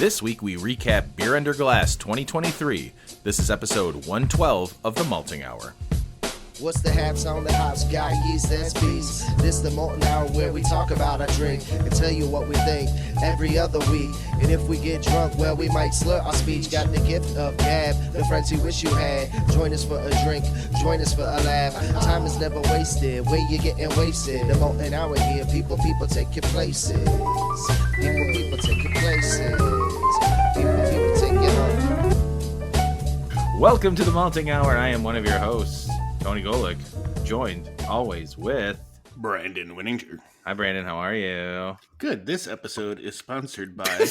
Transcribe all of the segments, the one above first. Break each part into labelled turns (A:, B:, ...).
A: This week we recap Beer Under Glass 2023. This is episode 112 of the Malting Hour.
B: What's the haps on the hops? Got yeast, that's bees. This the Molten Hour where we talk about our drink and tell you what we think every other week. And if we get drunk, well, we might slur our speech. Got the gift of gab, the friends you wish you had. Join us for a drink, join us for a laugh. Time is never wasted, where you getting wasted. The Molten Hour here, people take your places. People take your places. People take your home.
A: Welcome to the Malting Hour. I am one of your hosts, Tony Golick, joined always with
C: Brandon Winninger.
A: Hi, Brandon. How are you?
C: Good. This episode is sponsored by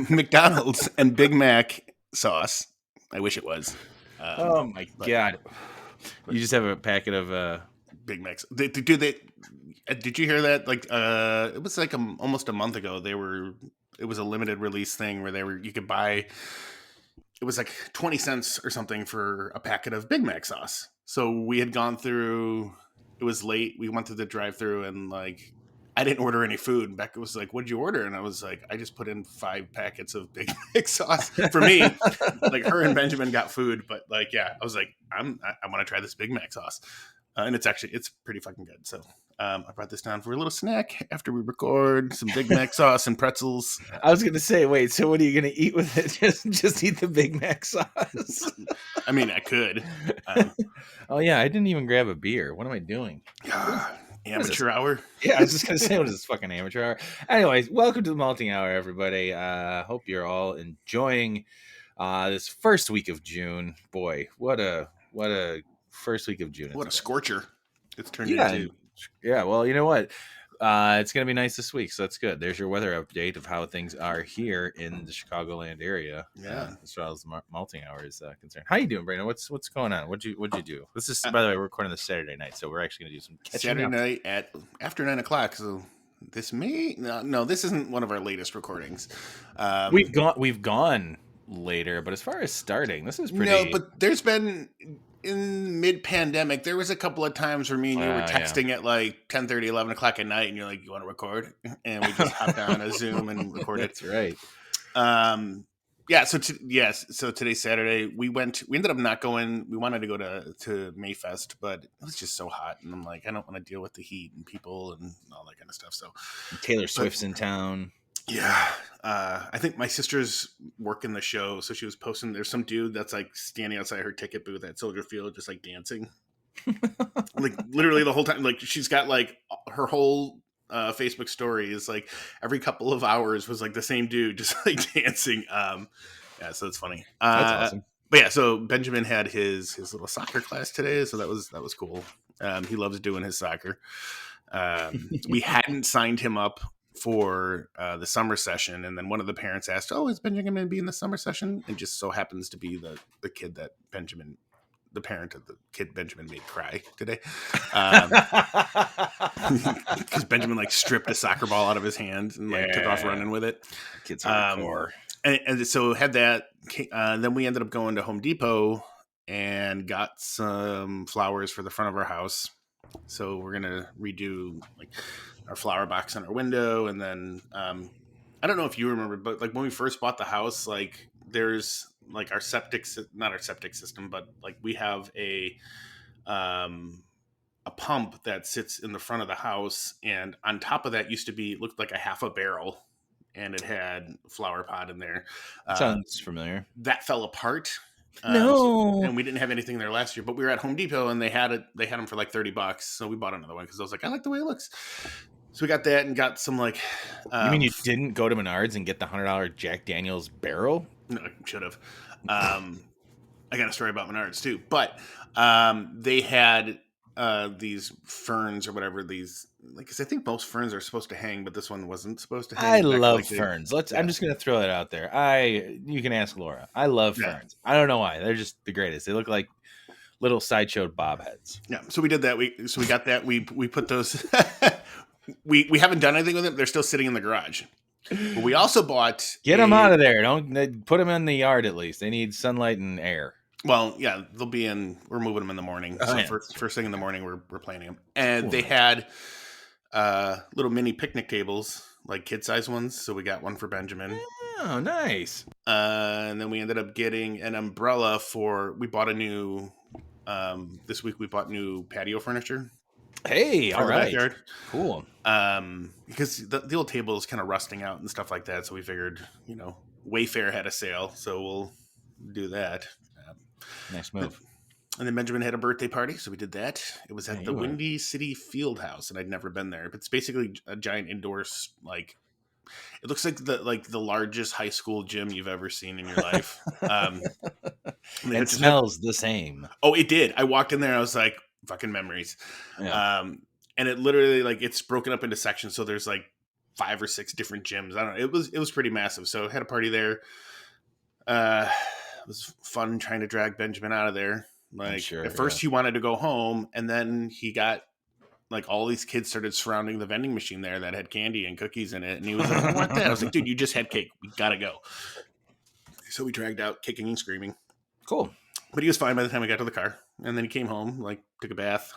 C: McDonald's and Big Mac sauce. I wish it was.
A: Oh my God! You just have a packet of
C: Big Macs. Did you hear that? Like, it was like almost a month ago. It was a limited release thing where you could buy. It was like 20 cents or something for a packet of Big Mac sauce. So we had gone through, it was late. We went through the drive through and like, I didn't order any food. And Becca was like, what'd you order? And I was like, I just put in 5 packets of Big Mac sauce for me. Like her and Benjamin got food, but like, yeah, I was like, I want to try this Big Mac sauce. And it's pretty fucking good. So I brought this down for a little snack after we record, some Big Mac sauce and pretzels.
A: I was going to say, wait, so what are you going to eat with it? Just eat the Big Mac sauce?
C: I mean, I could.
A: Oh, yeah, I didn't even grab a beer. What am I doing?
C: Amateur hour?
A: Yeah, I was just going to say, what is this fucking amateur hour? Anyways, welcome to the Malting Hour, everybody. Hope you're all enjoying this first week of June. Boy, what a first week of June.
C: What a scorcher it's turned into.
A: Yeah, well, you know what? It's going to be nice this week, so that's good. There's your weather update of how things are here in the Chicagoland area.
C: Yeah,
A: as far as the Malting Hour is concerned. How you doing, Brandon? What's going on? What'd you do? This is, by the way, we're recording this Saturday night, so we're actually going to do some catching
C: Saturday
A: up.
C: night after 9 o'clock. So this this isn't one of our latest recordings.
A: We've gone later, but as far as starting, this is pretty.
C: No, but there's been. In mid-pandemic, there was a couple of times where me and you were texting at like 10:30, 11 o'clock at night, and you're like, you want to record? And we just hopped on a Zoom and recorded.
A: That's right.
C: So today's Saturday. We ended up not going. We wanted to go to Mayfest, but it was just so hot. And I'm like, I don't want to deal with the heat and people and all that kind of stuff. So
A: Taylor Swift's in town.
C: Yeah. I think my sister's working the show, so she was posting. There's some dude that's like standing outside her ticket booth at Soldier Field, just like dancing, like literally the whole time. Like she's got like her whole Facebook story is like every couple of hours was like the same dude just like dancing. So it's funny.
A: That's awesome.
C: But yeah, so Benjamin had his little soccer class today, so that was cool. He loves doing his soccer. We hadn't signed him up for the summer session, and then one of the parents asked, "Oh, is Benjamin going to be in the summer session?" And just so happens to be the kid that the parent of the kid Benjamin made cry today, because Benjamin like stripped a soccer ball out of his hand and like took off running with it.
A: Kids hardcore.
C: And so had that. Then we ended up going to Home Depot and got some flowers for the front of our house. So we're gonna redo like our flower box on our window, and then I don't know if you remember, but like when we first bought the house, like there's like not our septic system, but like we have a pump that sits in the front of the house, and on top of that looked like a half a barrel, and it had a flower pot in there.
A: Sounds familiar.
C: That fell apart.
A: No,
C: and we didn't have anything there last year, but we were at Home Depot and they had them for like $30. So we bought another one because I was like, I like the way it looks. So we got that and got some like.
A: You mean you didn't go to Menards and get the $100 Jack Daniel's barrel?
C: No, I should have. I got a story about Menards too, but they had these ferns or whatever these. Like, cause I think most ferns are supposed to hang, but this one wasn't supposed to hang.
A: I love ferns. I'm just gonna throw that out there. You can ask Laura. I love ferns. I don't know why. They're just the greatest. They look like little sideshow bob heads.
C: Yeah. So we did that. We got that. We put those. we haven't done anything with them. They're still sitting in the garage. But we also bought.
A: Get them out of there. Don't put them in the yard at least. They need sunlight and air.
C: Well, yeah, they'll be in. We're moving them in the morning.
A: Oh,
C: so
A: yeah.
C: First thing in the morning, we're planting them, and
A: cool.
C: They had little mini picnic tables like kid size ones. So we got one for Benjamin.
A: Oh, nice.
C: And then we ended up getting an umbrella we bought a new, this week we bought new patio furniture
A: Hey, all
C: for the
A: right.
C: backyard.
A: Cool.
C: Because the old table is kind of rusting out and stuff like that. So we figured, Wayfair had a sale, so we'll do that.
A: Nice move.
C: And then Benjamin had a birthday party, so we did that. It was
A: Yeah,
C: at the Windy City Field House, and I'd never been there. But it's basically a giant indoor, like, it looks like the largest high school gym you've ever seen in your life.
A: It smells the same.
C: Oh, it did. I walked in there, I was like, fucking memories.
A: Yeah.
C: And it literally, like, it's broken up into sections, so there's like 5 or 6 different gyms. I don't know. It was pretty massive. So I had a party there. It was fun trying to drag Benjamin out of there. Like,
A: sure,
C: at first he wanted to go home, and then he got, like, all these kids started surrounding the vending machine there that had candy and cookies in it, and he was like, I want that. I was like, dude, you just had cake. We gotta go. So we dragged out kicking and screaming.
A: Cool.
C: But he was fine by the time we got to the car. And then he came home, like, took a bath,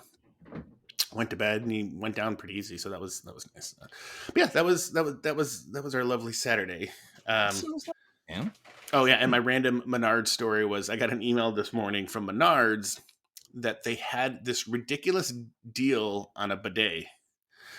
C: went to bed, and he went down pretty easy. So that was nice. But yeah, that was our lovely Saturday.
A: Yeah.
C: Oh yeah, and my random Menards story was I got an email this morning from Menards that they had this ridiculous deal on a bidet.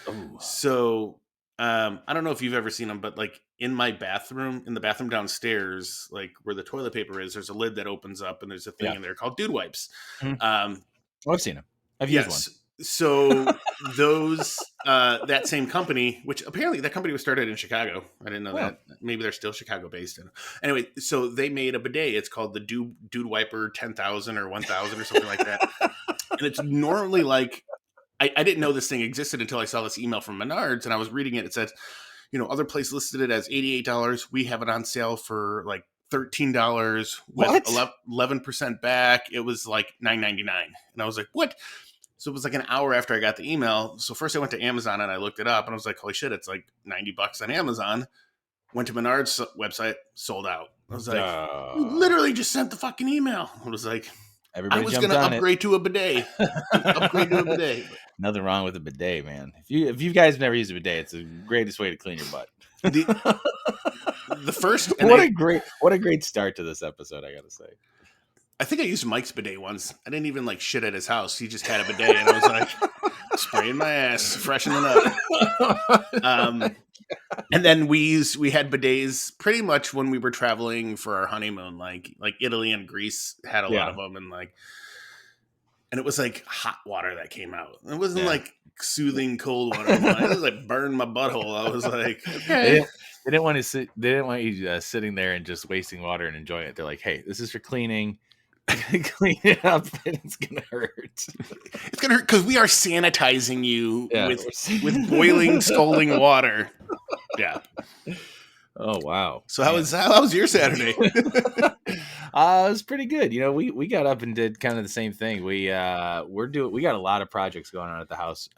A: Oh.
C: So I don't know if you've ever seen them, but like in the bathroom downstairs, like where the toilet paper is, there's a lid that opens up, and there's a thing in there called dude wipes.
A: Mm-hmm. I've seen them. I've used one.
C: So those that same company, which apparently that company was started in Chicago. I didn't know that. Maybe they're still Chicago based. Anyway, so they made a bidet. It's called the Dude Wiper 10,000 or 1,000 or something like that. And it's normally like I didn't know this thing existed until I saw this email from Menards, and I was reading it. It said, other place listed it as $88. We have it on sale for like $13 with 11% back. It was like $9.99, and I was like, what? So it was like an hour after I got the email. So first I went to Amazon and I looked it up, and I was like, holy shit, it's like $90 on Amazon. Went to Menards website, sold out. I was like, you literally just sent the fucking email. I was like,
A: everybody
C: I was going to upgrade to a bidet.
A: Nothing wrong with a bidet, man. If you guys have never used a bidet, it's the greatest way to clean your butt.
C: The first,
A: what a great start to this episode, I gotta say.
C: I think I used Mike's bidet once. I didn't even like shit at his house. He just had a bidet, and I was like spraying my ass, freshening up. And then we had bidets pretty much when we were traveling for our honeymoon. Like Italy and Greece had a lot of them, and it was like hot water that came out. It wasn't like soothing cold water. It was like burned my butthole. I was like, okay.
A: They didn't want you sitting there and just wasting water and enjoying it. They're like, hey, this is for cleaning. Clean it up, and it's gonna hurt.
C: It's gonna hurt because we are sanitizing you with boiling, scalding water. Yeah.
A: Oh wow.
C: So how was your Saturday?
A: It was pretty good. We got up and did kind of the same thing. We got a lot of projects going on at the house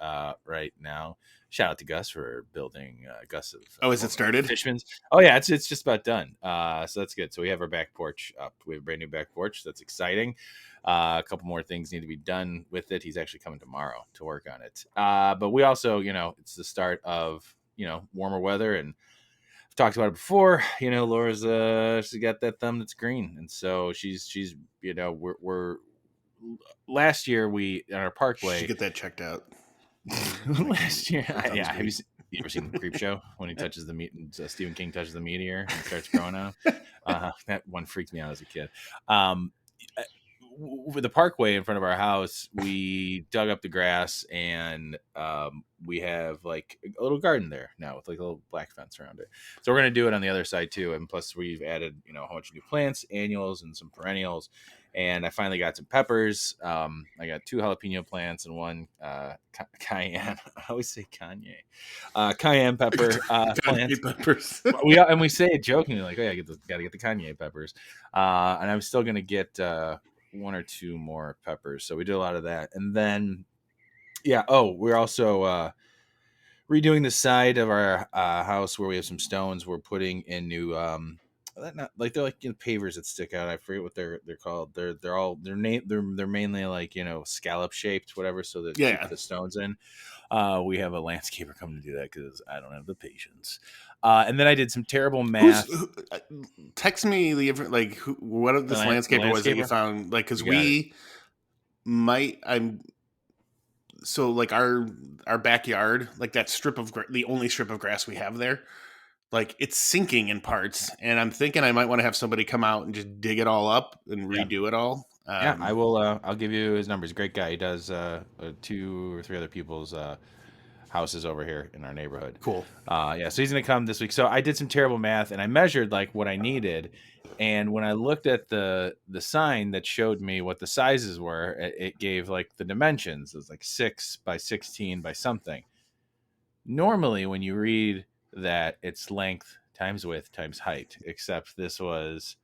A: right now. Shout out to Gus for building Gus of
C: is it started?
A: Fishman's. Oh yeah, it's just about done. So that's good. So we have our back porch up. We have a brand new back porch. That's exciting. A couple more things need to be done with it. He's actually coming tomorrow to work on it. But we also, it's the start of warmer weather, and I've talked about it before. Laura's she's got that thumb that's green, and so she's we're last year we on our parkway.
C: She get that checked out.
A: Last year, have you ever seen the Creep Show when he touches the meat and Stephen King touches the meteor and starts growing out? That one freaked me out as a kid. With the parkway in front of our house, we dug up the grass, and we have like a little garden there now with like a little black fence around it. So we're gonna do it on the other side too, and plus we've added a whole bunch of new plants, annuals, and some perennials. And I finally got some peppers. I got 2 jalapeno plants and 1 cayenne. I always say Kanye. Cayenne pepper plants.
C: Peppers.
A: we say it jokingly, like, oh yeah, gotta get the Kanye peppers. And I'm still gonna get 1 or 2 more peppers. So we did a lot of that, and then we're also redoing the side of our house where we have some stones. We're putting in new not like they're like pavers that stick out. I forget what they're called. They're mainly like scallop shaped, whatever, so that keep
C: Yeah.
A: the stones in. We have a landscaper come to do that because I don't have the patience. And then I did some terrible math.
C: Text me the like what
A: The,
C: this
A: the
C: landscaper was that you
A: landscaper,
C: found, like, because
A: you got it.
C: we might I'm so like our backyard, like that strip of the only strip of grass we have there, like it's sinking in parts, and I'm thinking I might want to have somebody come out and just dig it all up and
A: Yeah,
C: redo it all.
A: yeah. I will. I'll give you his numbers. Great guy. He does 2 or 3 other people's houses over here in our neighborhood.
C: Cool.
A: Yeah, so he's gonna come this week. So I did some terrible math and I measured like what I needed. And when I looked at the sign that showed me what the sizes were, it gave like the dimensions. It was like 6 by 16 by something. Normally, when you read that, it's length times width times height, except this was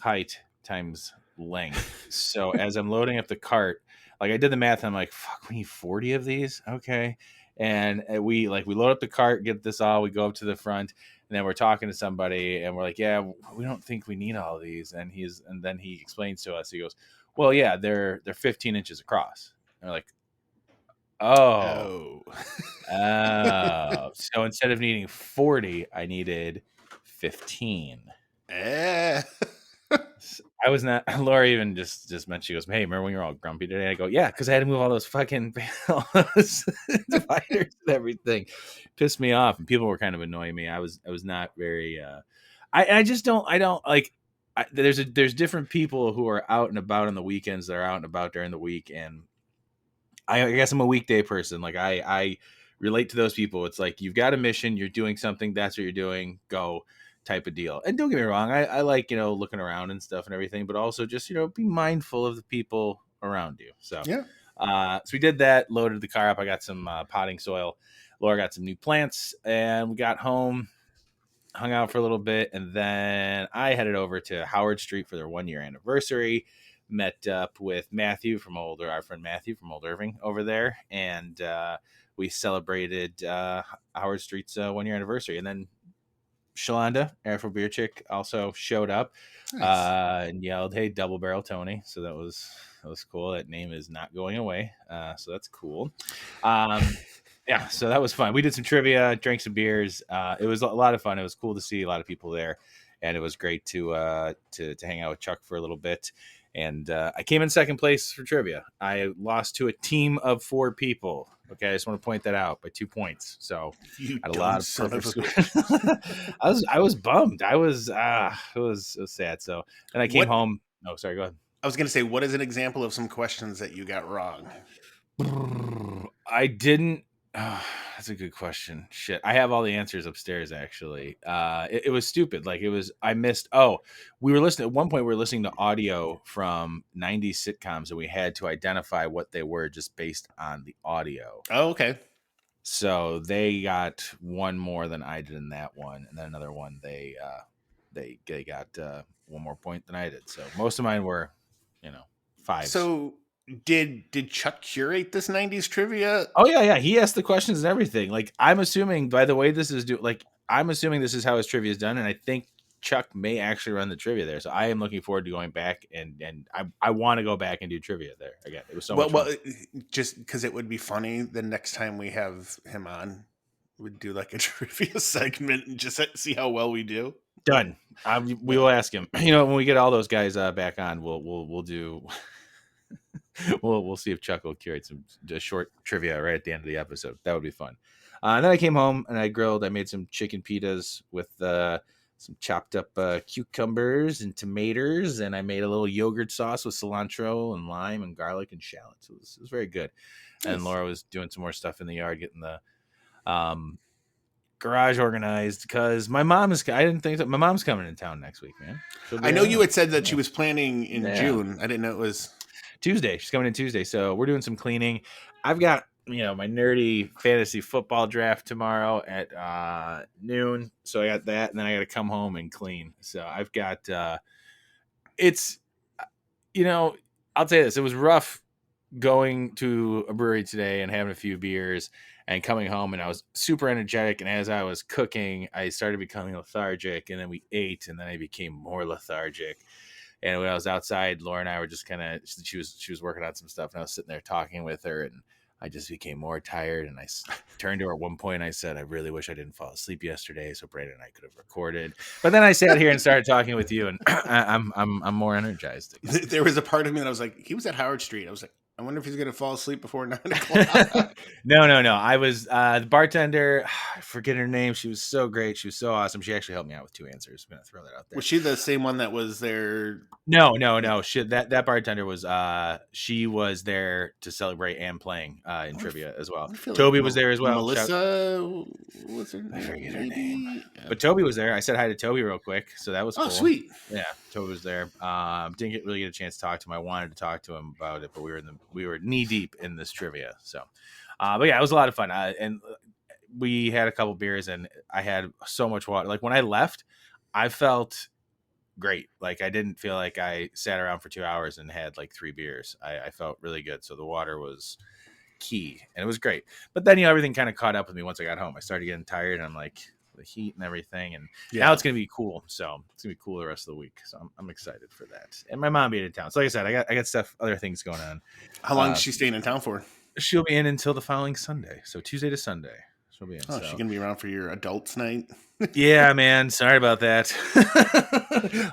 A: height times length. So as I'm loading up the cart, like I did the math, I'm like, fuck, we need 40 of these. Okay. And we load up the cart, get this all, we go up to the front, and then we're talking to somebody and we're like, yeah, we don't think we need all these. And then he explains to us, he goes, well, yeah, they're 15 inches across. And we're like, oh,
C: Oh.
A: so instead of needing 40, I needed 15.
C: Eh.
A: I was not. Laura even just mentioned, she goes, "Hey, remember when you were all grumpy today?" I go, "Yeah, because I had to move all those fucking all those dividers and everything." Pissed me off, and people were kind of annoying me. I was not very. I just don't. I don't like. There's different people who are out and about on the weekends. That are out and about during the week, and I guess I'm a weekday person. Like I relate to those people. It's like you've got a mission, you're doing something, that's what you're doing, go type of deal. And don't get me wrong, I like, looking around and stuff and everything, but also just, be mindful of the people around you. So
C: Yeah.
A: so we did that, loaded the car up. I got some potting soil. Laura got some new plants, and we got home, hung out for a little bit, and then I headed over to Howard Street for their 1 year anniversary. Met up with our friend Matthew from Old Irving over there, and we celebrated Howard Street's 1 year anniversary. And then Shalonda, Afro Beer Chick, also showed up
C: Nice.
A: and yelled, "Hey, Double Barrel Tony!" So that was cool. That name is not going away, so that's cool. Yeah, so that was fun. We did some trivia, drank some beers. It was a lot of fun. It was cool to see a lot of people there, and it was great to hang out with Chuck for a little bit. And I came in second place for trivia. I lost to a team of 4 people. Okay, I just want to point that out by 2 points. So
C: You
A: I had a
C: dumb
A: lot of
C: son of
A: perfect
C: a
A: scores.
C: bitch.
A: I was bummed. It was sad. So then I came
C: What
A: home. Oh, sorry. Go ahead.
C: I was going to say, what is an example of some questions that you got wrong?
A: I didn't. That's a good question. Shit, I have all the answers upstairs. Actually, it was stupid. Like it was. I missed. Oh, we were listening at one point. We were listening to audio from '90s sitcoms, and we had to identify what they were just based on the audio.
C: Oh, okay.
A: So they got one more than I did in that one, and then another one they got 1 more point than I did. So most of mine were, fives.
C: So did Chuck curate this 90s trivia?
A: Oh yeah. He asked the questions and everything. Like I'm assuming by the way this is I'm assuming this is how his trivia is done, and I think Chuck may actually run the trivia there. So I am looking forward to going back and I want to go back and do trivia there again. It was so much fun.
C: Just because it would be funny the next time we have him on, we'd do like a trivia segment and just see how well we do.
A: Done. We will ask him. When we get all those guys back on, we'll do. we'll see if Chuck will curate some just short trivia right at the end of the episode. That would be fun. And then I came home and I grilled. I made some chicken pitas with some chopped up cucumbers and tomatoes, and I made a little yogurt sauce with cilantro and lime and garlic and shallots. It was very good.
C: Nice.
A: And Laura was doing some more stuff in the yard, getting the garage organized because my mom is. I didn't think that my mom's coming in town next week, man.
C: I know you had said that she was planning in June. I didn't know it was
A: Tuesday. She's coming in Tuesday, so we're doing some cleaning. I've got my nerdy fantasy football draft tomorrow at noon, so I got that, and then I got to come home and clean. So I've got it's I'll say this: it was rough going to a brewery today and having a few beers and coming home, and I was super energetic. And as I was cooking, I started becoming lethargic, and then we ate, and then I became more lethargic. And when I was outside, Laura and I were just kind of, she was working on some stuff, and I was sitting there talking with her, and I just became more tired. And I turned to her at one point, and I said, I really wish I didn't fall asleep yesterday, so Brandon and I could have recorded. But then I sat here and started talking with you, and I'm more energized again.
C: There was a part of me that I was like, he was at Howard Street. I was like, I wonder if he's going to fall asleep before 9 o'clock.
A: No. I was the bartender. I forget her name. She was so great. She was so awesome. She actually helped me out with 2 answers. I'm gonna throw that out there.
C: Was she the same one that was there?
A: No. She, that bartender was she was there to celebrate and playing in trivia as well. Toby was there as well.
C: Melissa, what's her name?
A: I forget her name. But Toby was there. I said hi to Toby real quick, so that was cool.
C: Sweet.
A: Yeah, Toby was there. Didn't really get a chance to talk to him. I wanted to talk to him about it, but we were knee deep in this trivia. So, but yeah, it was a lot of fun. And we had a couple beers, and I had so much water. Like when I left, I felt great. Like I didn't feel like I sat around for 2 hours and had like 3 beers. I felt really good. So the water was key, and it was great. But then everything kind of caught up with me once I got home. I started getting tired, and I'm like, the heat and everything, and now it's gonna be cool. So it's gonna be cool the rest of the week. So I'm excited for that. And my mom being in town. So like I said, I got stuff, other things going on.
C: How long is she staying in town for?
A: She'll be in until the following Sunday. So Tuesday to Sunday. She'll be in.
C: Oh,
A: so.
C: she's gonna be around for your adults night.
A: Yeah, man. Sorry about that.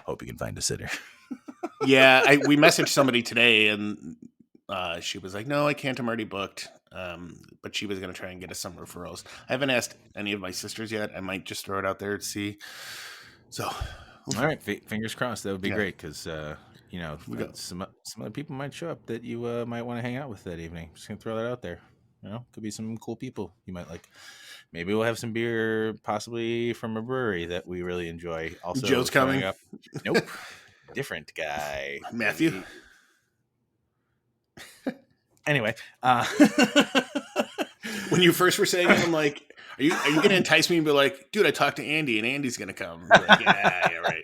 A: Hope you can find a sitter.
C: Yeah, we messaged somebody today, and she was like, "No, I can't. I'm already booked." But she was going to try and get us some referrals. I haven't asked any of my sisters yet. I might just throw it out there to see. So,
A: all right, fingers crossed. That would be great because some other people might show up that you might want to hang out with that evening. Just gonna throw that out there. Could be some cool people you might like. Maybe we'll have some beer, possibly from a brewery that we really enjoy. Also,
C: Joe's coming
A: up. Nope, different guy,
C: Matthew.
A: Anyway,
C: when you first were saying it, I'm like, are you going to entice me and be like, dude, I talked to Andy and Andy's going to come? Like, yeah, right.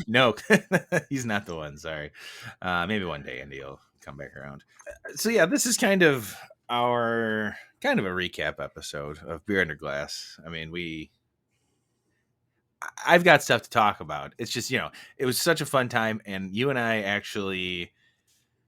A: No, he's not the one. Sorry. Maybe one day Andy will come back around. So yeah, this is kind of a recap episode of Beer Under Glass. I mean, I've got stuff to talk about. It's just, it was such a fun time, and you and I actually,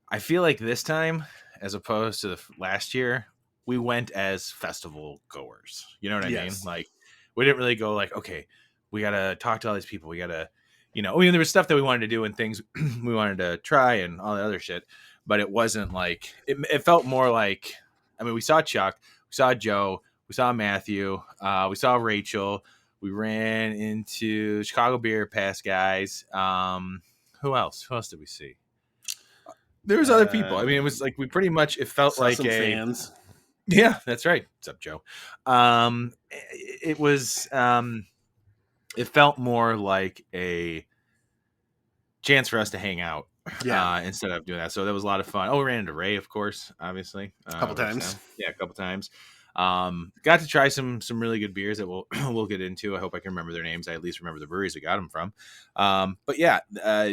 A: I feel like this time, as opposed to the last year, we went as festival goers. You know what I mean? Like, we didn't really go like, okay, we got to talk to all these people. We got to, there was stuff that we wanted to do and things we wanted to try and all the other shit. But it wasn't like, it felt more like, I mean, we saw Chuck, we saw Joe, we saw Matthew, we saw Rachel. We ran into Chicago Beer Pass guys. Who else? Who else did we see? There was other people. I mean, it was like we pretty much. It felt like
C: fans.
A: Yeah, that's right. What's up, Joe? It was. It felt more like a chance for us to hang out.
C: Yeah.
A: Instead of doing that, so that was a lot of fun. Oh, we ran into Ray, of course, obviously,
C: a couple times.
A: Yeah, a couple times. Got to try some really good beers that we'll get into. I hope I can remember their names. I at least remember the breweries I got them from. But yeah,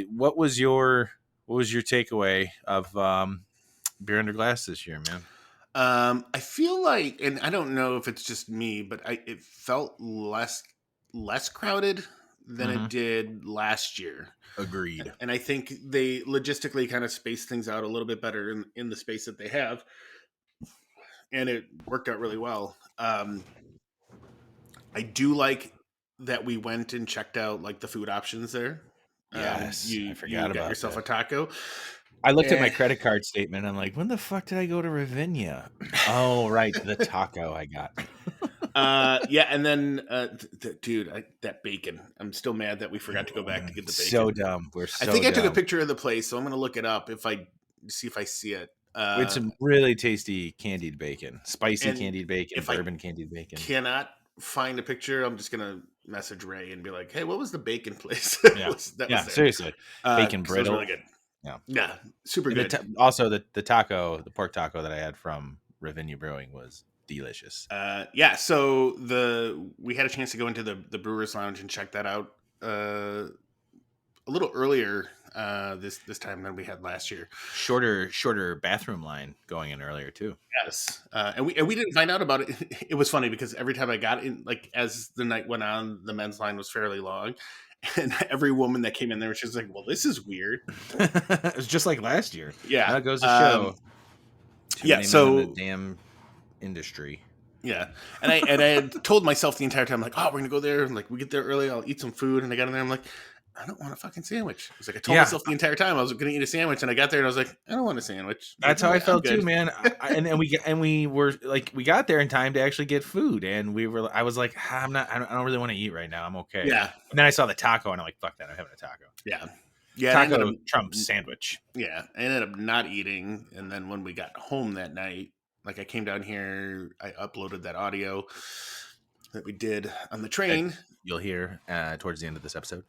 A: what was your takeaway of Beer Under Glass this year, man?
C: I feel like, and I don't know if it's just me, but it felt less crowded than it did last year.
A: Agreed.
C: And I think they logistically kind of spaced things out a little bit better in the space that they have. And it worked out really well. I do like that we went and checked out like the food options there.
A: Yes, I forgot about
C: yourself
A: that.
C: a taco.
A: I looked at my credit card statement. I'm like, when the fuck did I go to Ravinia? Oh, right, the taco I got.
C: Yeah, and then, dude, that bacon. I'm still mad that we forgot to go back to get the bacon.
A: So dumb. I
C: think I took a picture of the place, so I'm gonna look it up see if I see it.
A: With some really tasty candied bacon, spicy candied bacon, bourbon candied bacon.
C: Cannot find a picture. I'm just gonna message Ray and be like, "Hey, what was the bacon place?"
A: Yeah, seriously, bacon brittle.
C: Really good. Yeah, super good.
A: Also, the taco, the pork taco that I had from Ravinia Brewing was delicious.
C: Yeah, so we had a chance to go into the Brewers Lounge and check that out a little earlier this time than we had last year.
A: Shorter bathroom line going in earlier too.
C: Yes, and we didn't find out about it. It was funny because every time I got in, like as the night went on, the men's line was fairly long, and every woman that came in there, she was like, "Well, this is weird."
A: It was just like last year.
C: Yeah,
A: That goes to show. Too
C: yeah.
A: many men in the
C: So
A: damn industry.
C: yeah, and I had told myself the entire time, like, "Oh, we're gonna go there, and like we get there early, I'll eat some food." And I got in there, I'm like, "I don't want a fucking sandwich." It's like I told
A: Yeah,
C: myself the entire time I was gonna eat a sandwich, and I got there and I was like, "I don't want a sandwich."
A: that's
C: Like,
A: how I
C: I'm
A: felt too,
C: good.
A: man. We were like, we got there in time to actually get food, and I was like, I don't really want to eat right now. I'm okay.
C: Yeah,
A: And then I saw the taco, and I'm like, fuck that, I'm having a taco.
C: yeah, yeah. And I ended
A: Taco
C: up
A: trumps sandwich.
C: Yeah, I ended up not eating, and then when we got home that night, like I came down here, I uploaded that audio that we did on the
A: That
C: train,
A: you'll hear towards the end of this episode.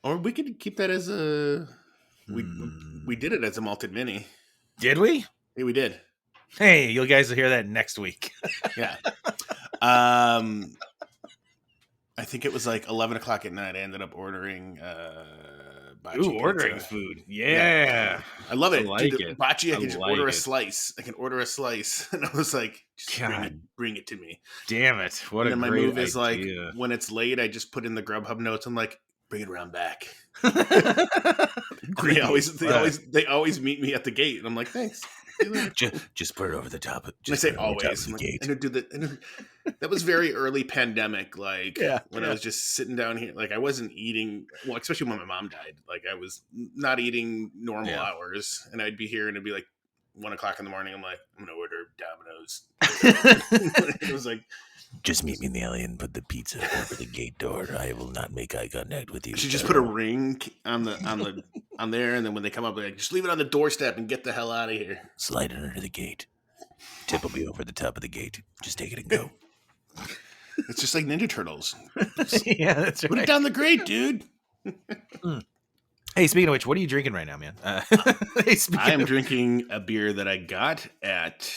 C: or we could keep that as a we
A: Hmm.
C: did it as a malted mini.
A: Did we?
C: Yeah, we did.
A: Hey, you guys will hear that next week.
C: Yeah. I think it was like 11 o'clock at night. I ended up ordering bocce
A: Ordering
C: pizza.
A: food.
C: Yeah.
A: Yeah.
C: I love
A: I
C: it.
A: like
C: Dude,
A: it.
C: bocce, I
A: I
C: can just
A: like
C: order a
A: it.
C: slice. I can order a slice. And I was like, just
A: God
C: bring it to me.
A: damn it. What
C: And
A: a
C: then my
A: great
C: move is like,
A: idea.
C: when it's late, I just put in the Grubhub notes. I'm like, bring it around back.
A: Great.
C: They always meet me at the gate. And I'm like, thanks.
A: just put it over the top.
C: And I say always. I'm like,
A: gate.
C: I don't do that. That was very early pandemic. Like when I was just sitting down here, like I wasn't eating. Well, especially when my mom died. Like I was not eating normal hours, and I'd be here, and it'd be like 1 o'clock in the morning. I'm like, I'm gonna order Domino's. It was like,
A: just meet me in the alley and put the pizza over the gate door. I will not make eye contact with you.
C: I should just put a ring on there, and then when they come up, like just leave it on the doorstep and get the hell out of here.
A: Slide it under the gate. Tip will be over the top of the gate. Just take it and go.
C: It's just like Ninja Turtles.
A: Yeah, that's right.
C: Put it down the grate, dude.
A: Hey, speaking of which, what are you drinking right now, man?
C: I am drinking a beer that I got at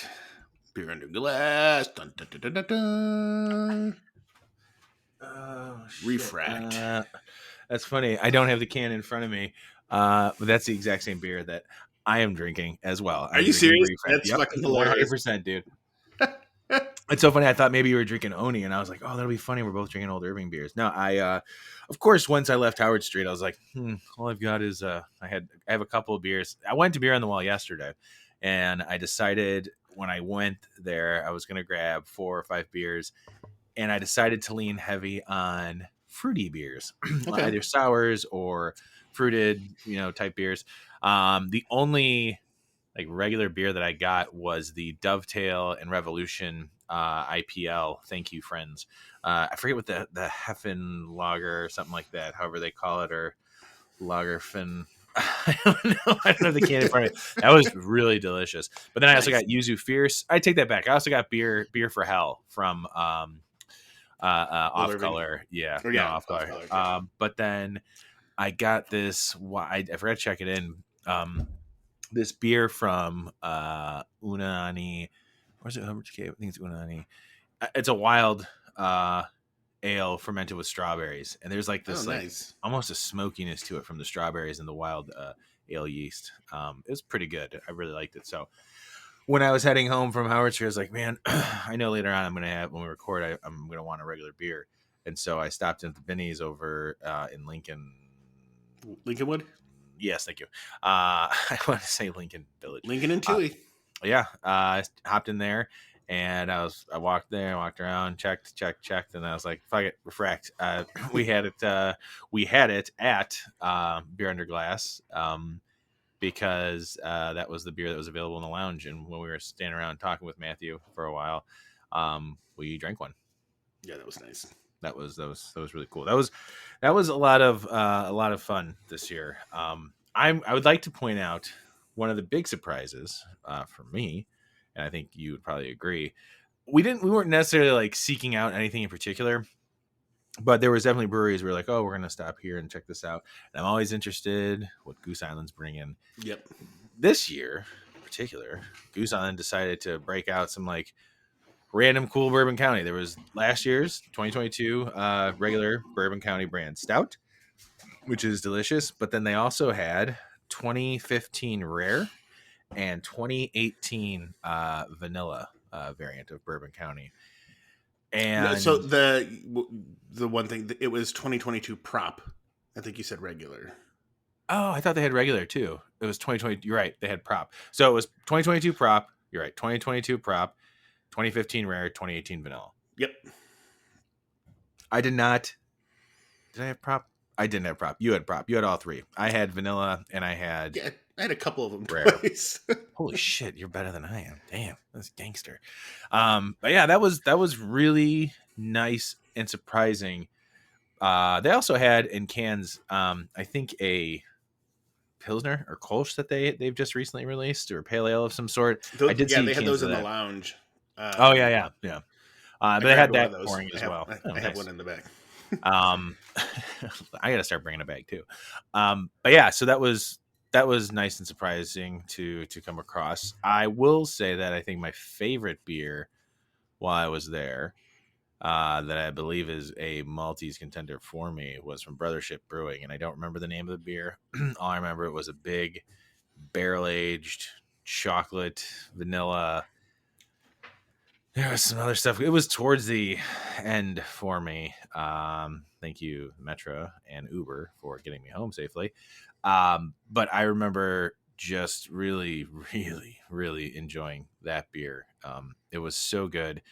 C: Beer Under Glass. Dun, dun, dun, dun, dun, dun. Refract.
A: That's funny. I don't have the can in front of me, but that's the exact same beer that I am drinking as well.
C: Are you serious? That's fucking hilarious.
A: 100%, dude. It's so funny. I thought maybe you were drinking Oni, and I was like, "Oh, that'll be funny. We're both drinking Old Irving beers." No, of course, once I left Howard Street, I was like, all I've got is I have a couple of beers. I went to Beer on the Wall yesterday, and I decided when I went there, I was going to grab 4 or 5 beers, and I decided to lean heavy on fruity beers, either sours or fruited, type beers. The only like regular beer that I got was the Dovetail and Revolution IPL. Thank you, friends. I forget what the Heffen Lager or something like that, however they call it, or Lagerfin. I don't know. I don't have the can in front of me. That was really delicious. But then I also got Yuzu Fierce. I take that back. I also got beer for Hell from Off Color. Yeah, Off Color. Okay. But then I got this. I forgot to check it in. This beer from Unani. Where's it? I think it's Unani. It's a wild ale fermented with strawberries, and there's like this almost a smokiness to it from the strawberries and the wild ale yeast. It was pretty good. I really liked it. So when I was heading home from Howard Street, I was like, man, I know later on I'm gonna have, when we record, I'm gonna want a regular beer, and so I stopped at the Binny's over in
C: Lincolnwood.
A: Yes, thank you. I want to say Lincoln Village.
C: Lincoln and Tui.
A: I hopped in there, and I walked there, walked around, checked, and I was like, fuck it, Refract. We had it at Beer Under Glass, because that was the beer that was available in the lounge, and when we were standing around talking with Matthew for a while, we drank one.
C: Yeah, that was nice.
A: That was really cool. That was a lot of fun this year. I would like to point out one of the big surprises for me, and I think you would probably agree. We weren't necessarily like seeking out anything in particular, but there was definitely breweries we were like, oh, we're gonna stop here and check this out. And I'm always interested what Goose Island's bringing.
C: Yep.
A: This year, in particular, Goose Island decided to break out some like random cool Bourbon County. There was last year's 2022 regular Bourbon County brand stout. which is delicious. But then they also had 2015 rare and 2018 vanilla variant of Bourbon County.
C: No, so
A: And
C: the one thing, it was 2022 prop. I think you said regular.
A: oh, I thought they had regular too. It was 2020. You're right. They had prop. So it was 2022 prop. You're right. 2022 prop, 2015 rare, 2018 vanilla.
C: Yep.
A: I did not. Did I have prop? I didn't have prop. You had prop. You had all three. I had vanilla and I had
C: Yeah, I had a couple of them
A: rare.
C: twice.
A: Holy shit, you're better than I am. Damn, that's gangster. But yeah, that was really nice and surprising. They also had in cans, I think a Pilsner or Kolsch that they've just recently released, or pale ale of some sort. I
C: Those,
A: did
C: yeah,
A: see
C: they had
A: cans
C: those
A: of
C: in the
A: that.
C: lounge.
A: Oh yeah,
C: Um,
A: yeah, yeah. But
C: I
A: they had
C: grabbed one of
A: that
C: those.
A: pouring as well. Oh,
C: I have one
A: nice.
C: in the back.
A: Um, I got to start bringing a bag too. But yeah, so that was nice and surprising to come across. I will say that I think my favorite beer while I was there, that I believe is a Maltese contender for me, was from Brothership Brewing, and I don't remember the name of the beer. All I remember, it was a big barrel aged chocolate vanilla. There was some other stuff. It was towards the end for me. Thank you, Metro and Uber, for getting me home safely. But I remember just really, really, really enjoying that beer. It was so good,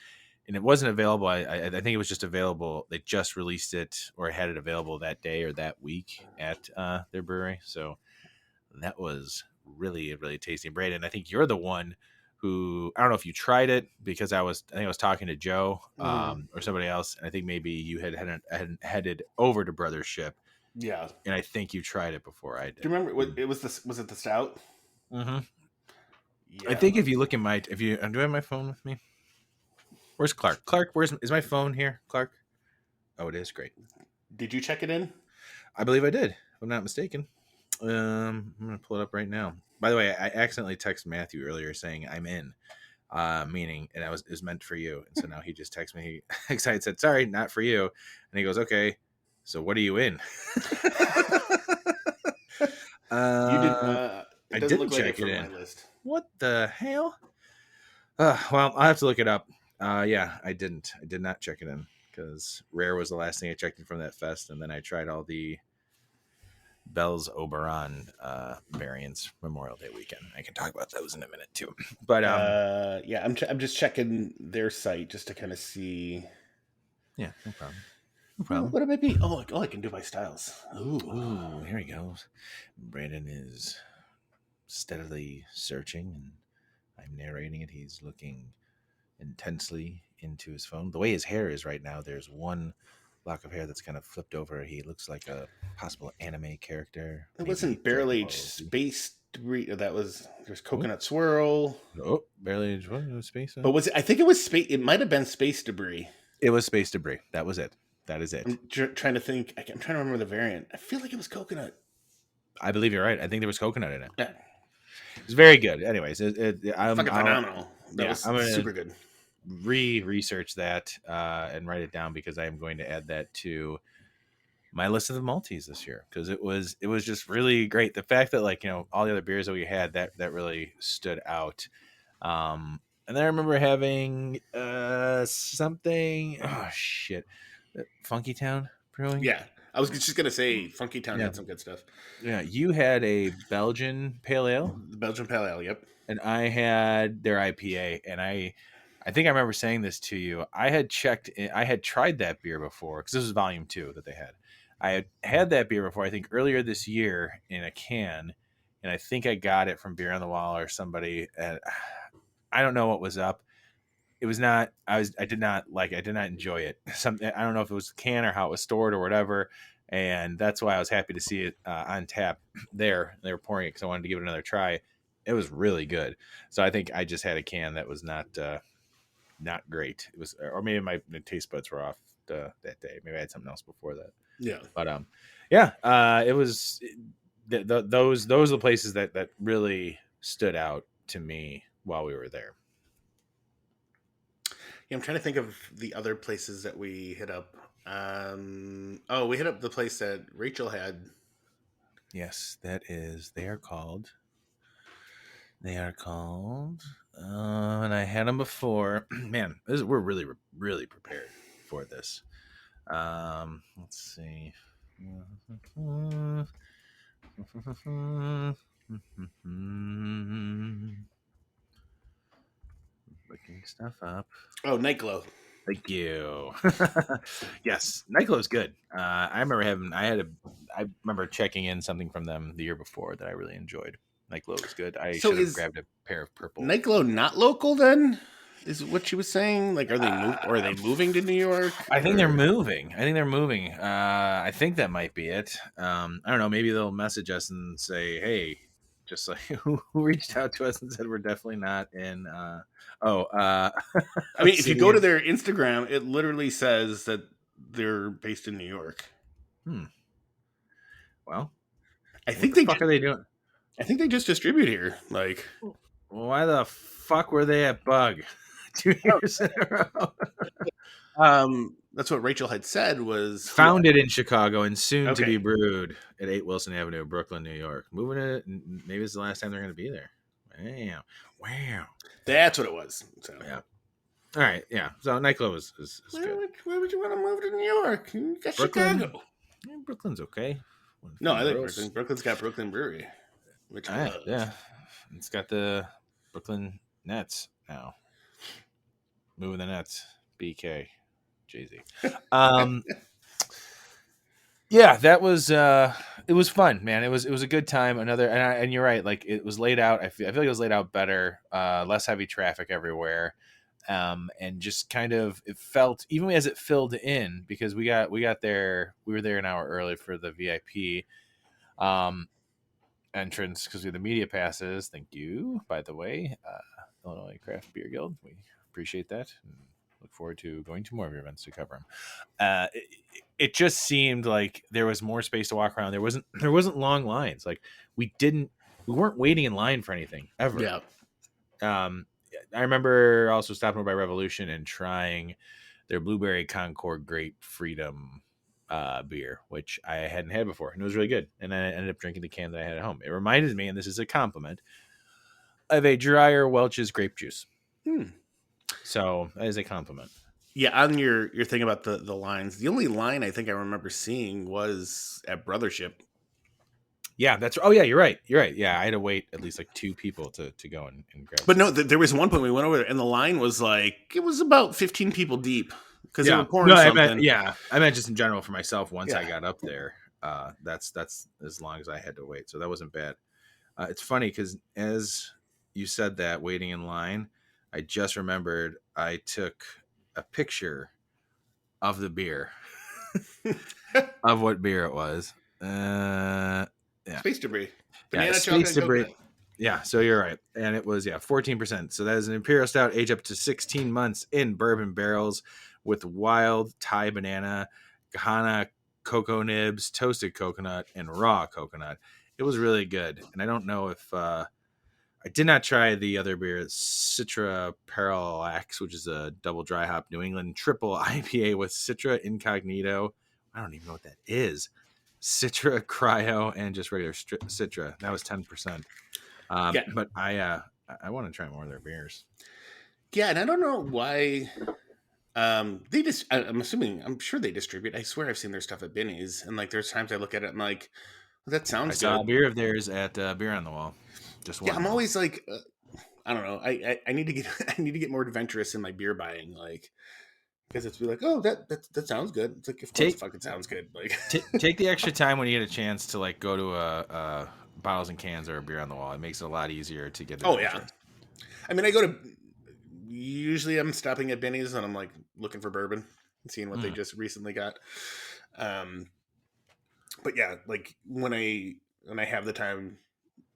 A: and it wasn't available. I think it was just available. They just released it or had it available that day or that week at their brewery. So that was really, really tasty. Brandon, I think you're the one who, I don't know if you tried it, because I think I was talking to Joe,
C: Hmm.
A: or somebody else, and I think maybe you had headed over to Brothership,
C: Yeah.
A: and I think you tried it before I
C: Do
A: did.
C: you remember what it was? Was it the stout?
A: Mm-hmm. I
C: Yeah.
A: think if you look in my, if you, do I have my phone with me? Where's Clark? Clark, is my phone here? Clark? Oh, it is. Great.
C: Did you check it in?
A: I believe I did, if I'm not mistaken. I'm gonna pull it up right now. By the way, I accidentally texted Matthew earlier saying I'm in, meaning, and it was meant for you. And so now he just texted me, excited, said, "Sorry, not for you." And he goes, "Okay, so what are you in?"
C: You did.
A: uh,
C: It
A: I
C: doesn't
A: didn't
C: look like it
A: check it
C: from my
A: in.
C: list.
A: What the hell? Well, I'll have to look it up. Yeah, I didn't. I did not check it in, because Rare was the last thing I checked in from that fest, and then I tried all the Bell's Oberon variants Memorial Day weekend. I can talk about those in a minute too. But
C: Yeah, I'm just checking their site just to kind of see.
A: yeah, no problem. No
C: Oh,
A: problem.
C: what it might be. Oh, I can do by styles. Ooh.
A: Ooh, here he goes. Brandon is steadily searching, and I'm narrating it. He's looking intensely into his phone. The way his hair is right now, there's one lock of hair that's kind of flipped over. He looks like a possible anime character,
C: It
A: maybe
C: wasn't barrel
A: Dragon
C: aged
A: Ball Z.
C: space debris. That was there's
A: Oh,
C: coconut swirl.
A: oh, barely what, space.
C: But was it? I think it was space. It might have been space debris.
A: It was space debris. That was it. That is it.
C: Trying to think. I'm trying to remember the variant. I feel like it was coconut.
A: I believe you're right. I think there was coconut in it.
C: Yeah,
A: It's very good. Anyways,
C: fucking phenomenal. That
A: yeah,
C: was
A: I'm gonna
C: super good.
A: research that and write it down, because I am going to add that to my list of the Maltese this year, because it was just really great. The fact that, like, all the other beers that we had, that really stood out. And then I remember having something. Oh shit, Funky Town Brewing.
C: Yeah, I was just gonna say, Funky Town
A: Yeah,
C: had some good stuff.
A: yeah. You had a Belgian pale ale,
C: The Belgian Pale Ale. Yep.
A: and I had their IPA, and I think I remember saying this to you. I had tried that beer before, because this was volume 2 that they had. I had that beer before, I think earlier this year, in a can, and I think I got it from Beer on the Wall or somebody. I don't know what was up. It was not. I did not like. I did not enjoy it. I don't know if it was the can or how it was stored or whatever. And that's why I was happy to see it on tap there. They were pouring it because I wanted to give it another try. It was really good. So I think I just had a can that was not great. It was, or maybe my taste buds were off that day. Maybe I had something else before that.
C: Yeah.
A: But yeah, it was those are the places that really stood out to me while we were there.
C: Yeah, I'm trying to think of the other places that we hit up. Oh, we hit up the place that Rachel had.
A: Yes, that is. They are called. They are called. And I had them before. Man, we're really, really prepared for this. Let's see. Looking stuff up.
C: Oh, Night Glow.
A: Thank you. Yes, Nightglow's good. I remember I remember checking in something from them the year before that I really enjoyed. Nightglow was good. I
C: So
A: should have
C: is
A: grabbed a pair of purple.
C: Night Glow not local then? Is what she was saying? Like, are
A: Uh,
C: they moving to New York?
A: I think they're
C: Or
A: moving. I think they're moving. I think that might be it. I don't know. Maybe they'll message us and say, "Hey, just like who reached out to us and said we're definitely not in."
C: I mean, if you go to
A: Obsidian.
C: their Instagram, it literally says that they're based in New York.
A: Hmm. Well,
C: I
A: what
C: think
A: the fuck are they doing?
C: I think they just distribute here. Like,
A: Why the fuck were they at Bug 2 years in a row?
C: that's what Rachel had said was, yeah,
A: Founded in Chicago and soon to be
C: okay,
A: brewed at 8 Wilson Avenue, Brooklyn, New York. Moving it. Maybe it's the last time they're going to be there. Wow. Wow.
C: that's what it was. So,
A: Yeah. All right. Yeah. So Nightclub is good.
C: why would you want to move to New York? You got
A: Brooklyn.
C: Chicago.
A: Yeah, Brooklyn's okay.
C: No,
A: From
C: I like
A: girls.
C: Brooklyn. Brooklyn's got Brooklyn Brewery, which I
A: Yeah.
C: love.
A: Yeah. It's got the Brooklyn Nets now. Moving the Nets. BK. Jay Z. Um, yeah, that was it was fun, man. It was a good time. And you're right, like it was laid out. I feel like it was laid out better, less heavy traffic everywhere. And just kind of it felt even as it filled in because we got there, we were there an hour early for the VIP um entrance because we had the media passes. Thank you, by the way, Illinois Craft Beer Guild. We appreciate that and look forward to going to more of your events to cover them. It just seemed like there was more space to walk around. There wasn't long lines. Like we weren't waiting in line for anything ever.
C: Yeah.
A: Um, I remember also stopping by Revolution and trying their Blueberry Concord Grape Freedom beer, which I hadn't had before, and it was really good. And I ended up drinking the can that I had at home. It reminded me, and this is a compliment, of a drier Welch's grape juice.
C: Hmm.
A: So that is a compliment.
C: Yeah, on your thing about the lines, the only line I think I remember seeing was at Brothership.
A: Yeah, that's. Oh yeah, you're right. You're right. Yeah, I had to wait at least like two people to go and grab.
C: But
A: Some.
C: no, there was one point we went over there, and the line was like it was about 15 people deep because they were
A: Yeah, no,
C: pouring something.
A: I meant just in general for myself. Once I
C: Yeah,
A: got up there, that's as long as I had to wait, so that wasn't bad. It's funny because as you said that waiting in line, I just remembered I took a picture of the beer of what beer it was. Yeah,
C: space debris,
A: yeah,
C: banana chocolate
A: space
C: and
A: debris.
C: coconut.
A: Yeah, so you're right, and it was 14%. So that is an imperial stout aged up to 16 months in bourbon barrels with wild Thai banana, Ghana cocoa nibs, toasted coconut, and raw coconut. It was really good, and I don't know if I did not try the other beer, Citra Parallax, which is a double dry hop New England triple IPA with Citra Incognito. I don't even know what that is. Citra Cryo and just regular Citra. That was 10%.
C: Yeah,
A: But I want to try more of their beers.
C: yeah, and I don't know why. They just I'm assuming I'm sure they distribute. I swear I've seen their stuff at Binny's, and like there's times I look at it and like well, that
A: I
C: sounds
A: saw a
C: good.
A: beer of theirs at Beer on the Wall. Just
C: Yeah,
A: one
C: I'm
A: though.
C: always like I don't know. I need to get I need to get more adventurous in my beer buying, like because it's be like oh that sounds good. It's like of course it
A: Take
C: fucking sounds good. Like
A: take the extra time when you get a chance to like go to a bottles and cans or a Beer on the Wall. It makes it a lot easier to get
C: oh yeah,
A: adventurous.
C: I mean I go to usually I'm stopping at Binny's and I'm like looking for bourbon and seeing what they
A: Mm.
C: just recently got. Um, but yeah, like when I have the time,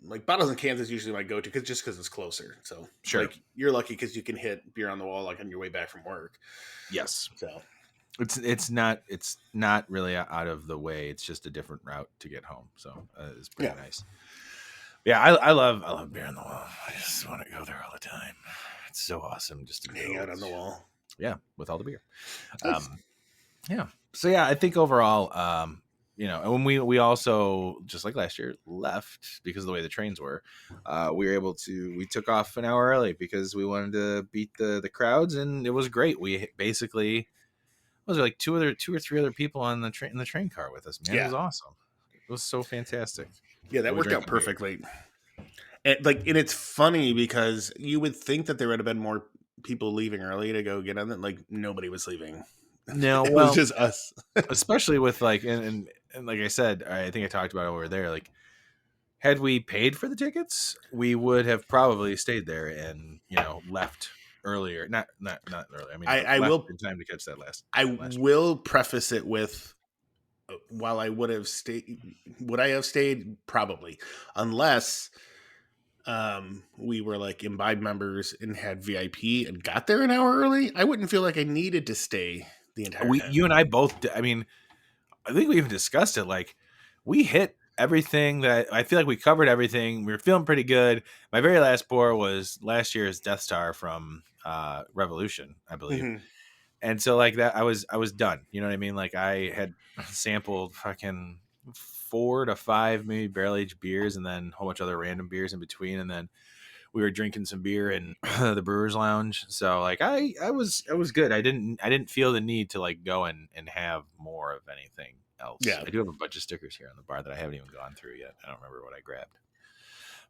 C: like bottles and cans is usually my go-to because it's closer. So
A: Sure.
C: like you're lucky because you can hit beer on the wall like on your way back from work.
A: Yes.
C: So
A: It's not really out of the way. It's just a different route to get home. So it's pretty
C: yeah,
A: nice. Yeah, I love Beer on the Wall. I just want to go there all the time. It's so awesome just to
C: hang
A: go.
C: out on the wall.
A: Yeah, with all the beer.
C: Nice.
A: Um, yeah. So yeah, I think overall, and when we also, just like last year, left because of the way the trains were, we were able to, we took off an hour early because we wanted to beat the crowds, and it was great. We basically, was there like two or three other people on the train, in the train car with us, man. It
C: Yeah,
A: was awesome. It was so fantastic.
C: yeah, that
A: We were
C: worked out
A: drinking beer.
C: perfectly. And it's funny because you would think that there would have been more people leaving early to go get on it. Like nobody was leaving.
A: No,
C: It was
A: well,
C: just us.
A: especially with like, and like I said, I think I talked about it over there. Like, had we paid for the tickets, we would have probably stayed there and left earlier. Not early. I mean,
C: I, I
A: left
C: will
A: in time to catch that
C: I
A: last.
C: will preface it with while I would I have stayed? Probably. Unless we were like Imbibe members and had VIP and got there an hour early, I wouldn't feel like I needed to stay the entire
A: We,
C: time.
A: you and I both. I mean, I think we even discussed it. Like, we hit everything that I feel like we covered everything. We were feeling pretty good. My very last pour was last year's Death Star from Revolution, I believe.
C: Hmm.
A: And so like that, I was done. You know what I mean? Like, I had sampled fucking 4 to 5 maybe barrel aged beers, and then a whole bunch of other random beers in between, and then we were drinking some beer in the Brewers Lounge. So like I was good. I didn't feel the need to like go and have more of anything else.
C: Yeah,
A: I do have a bunch of stickers here on the bar that I haven't even gone through yet. I don't remember what I grabbed.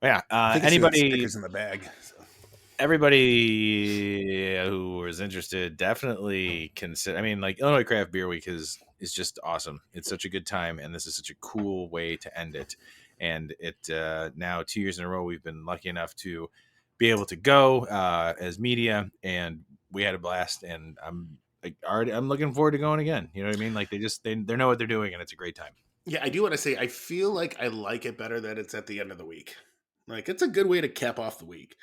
A: But yeah,
C: I think I see the
A: anybody
C: stickers in the bag. So.
A: everybody who is interested, definitely consider. I mean, like, Illinois Craft Beer Week is just awesome. It's such a good time, and this is such a cool way to end it. And it now 2 years in a row, we've been lucky enough to be able to go as media, and we had a blast. And I'm looking forward to going again. You know what I mean? Like, they know what they're doing, and it's a great time.
C: Yeah, I do want to say I feel like I like it better that it's at the end of the week. Like it's a good way to cap off the week.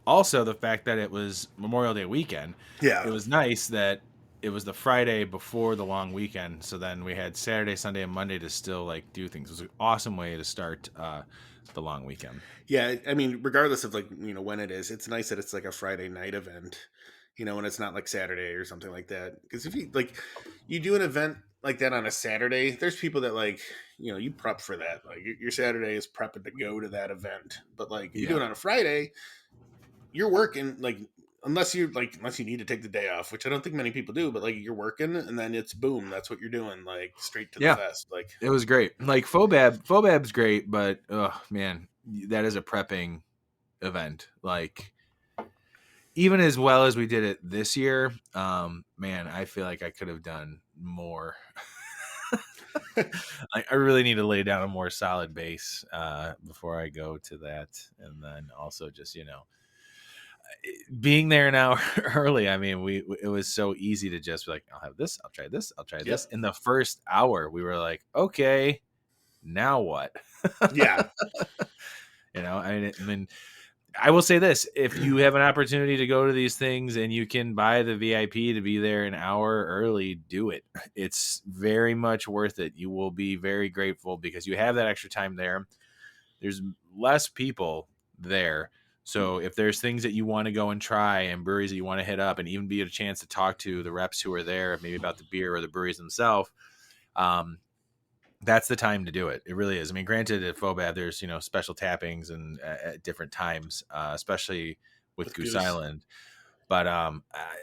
A: Also, the fact that it was Memorial Day weekend, it
C: Yeah.
A: was nice that it was the Friday before the long weekend. So then we had Saturday, Sunday, and Monday to still like do things. It was an awesome way to start the long weekend.
C: Yeah, I mean, regardless of like, when it is, it's nice that it's like a Friday night event, and it's not like Saturday or something like that. Because if you do an event like that on a Saturday, there's people that like, you prep for that. Like your Saturday is prepping to go to that event. But like if you do
A: Yeah.
C: it on a Friday, you're working like unless you need to take the day off, which I don't think many people do, but like you're working and then it's boom, that's what you're doing, like straight to the
A: Yeah.
C: fest. Like
A: It was great. Like, Fobab's great, but oh man, that is a prepping event. Like, even as well as we did it this year, man, I feel like I could have done more. I really need to lay down a more solid base before I go to that, and then also just being there an hour early. I mean, it was so easy to just be like, I'll have this, I'll try this, I'll try this.
C: yep.
A: In the first hour, we were like, okay, now what?
C: Yeah.
A: I mean, I will say this: if you have an opportunity to go to these things and you can buy the VIP to be there an hour early, do it. It's very much worth it. You will be very grateful because you have that extra time there. There's less people there. So if there's things that you want to go and try and breweries that you want to hit up and even be a chance to talk to the reps who are there, maybe about the beer or the breweries themselves, um, that's the time to do it. It really is. I mean, granted, at Fobab, there's special tappings and at different times, especially with
C: With
A: Goose
C: Goose.
A: Island. But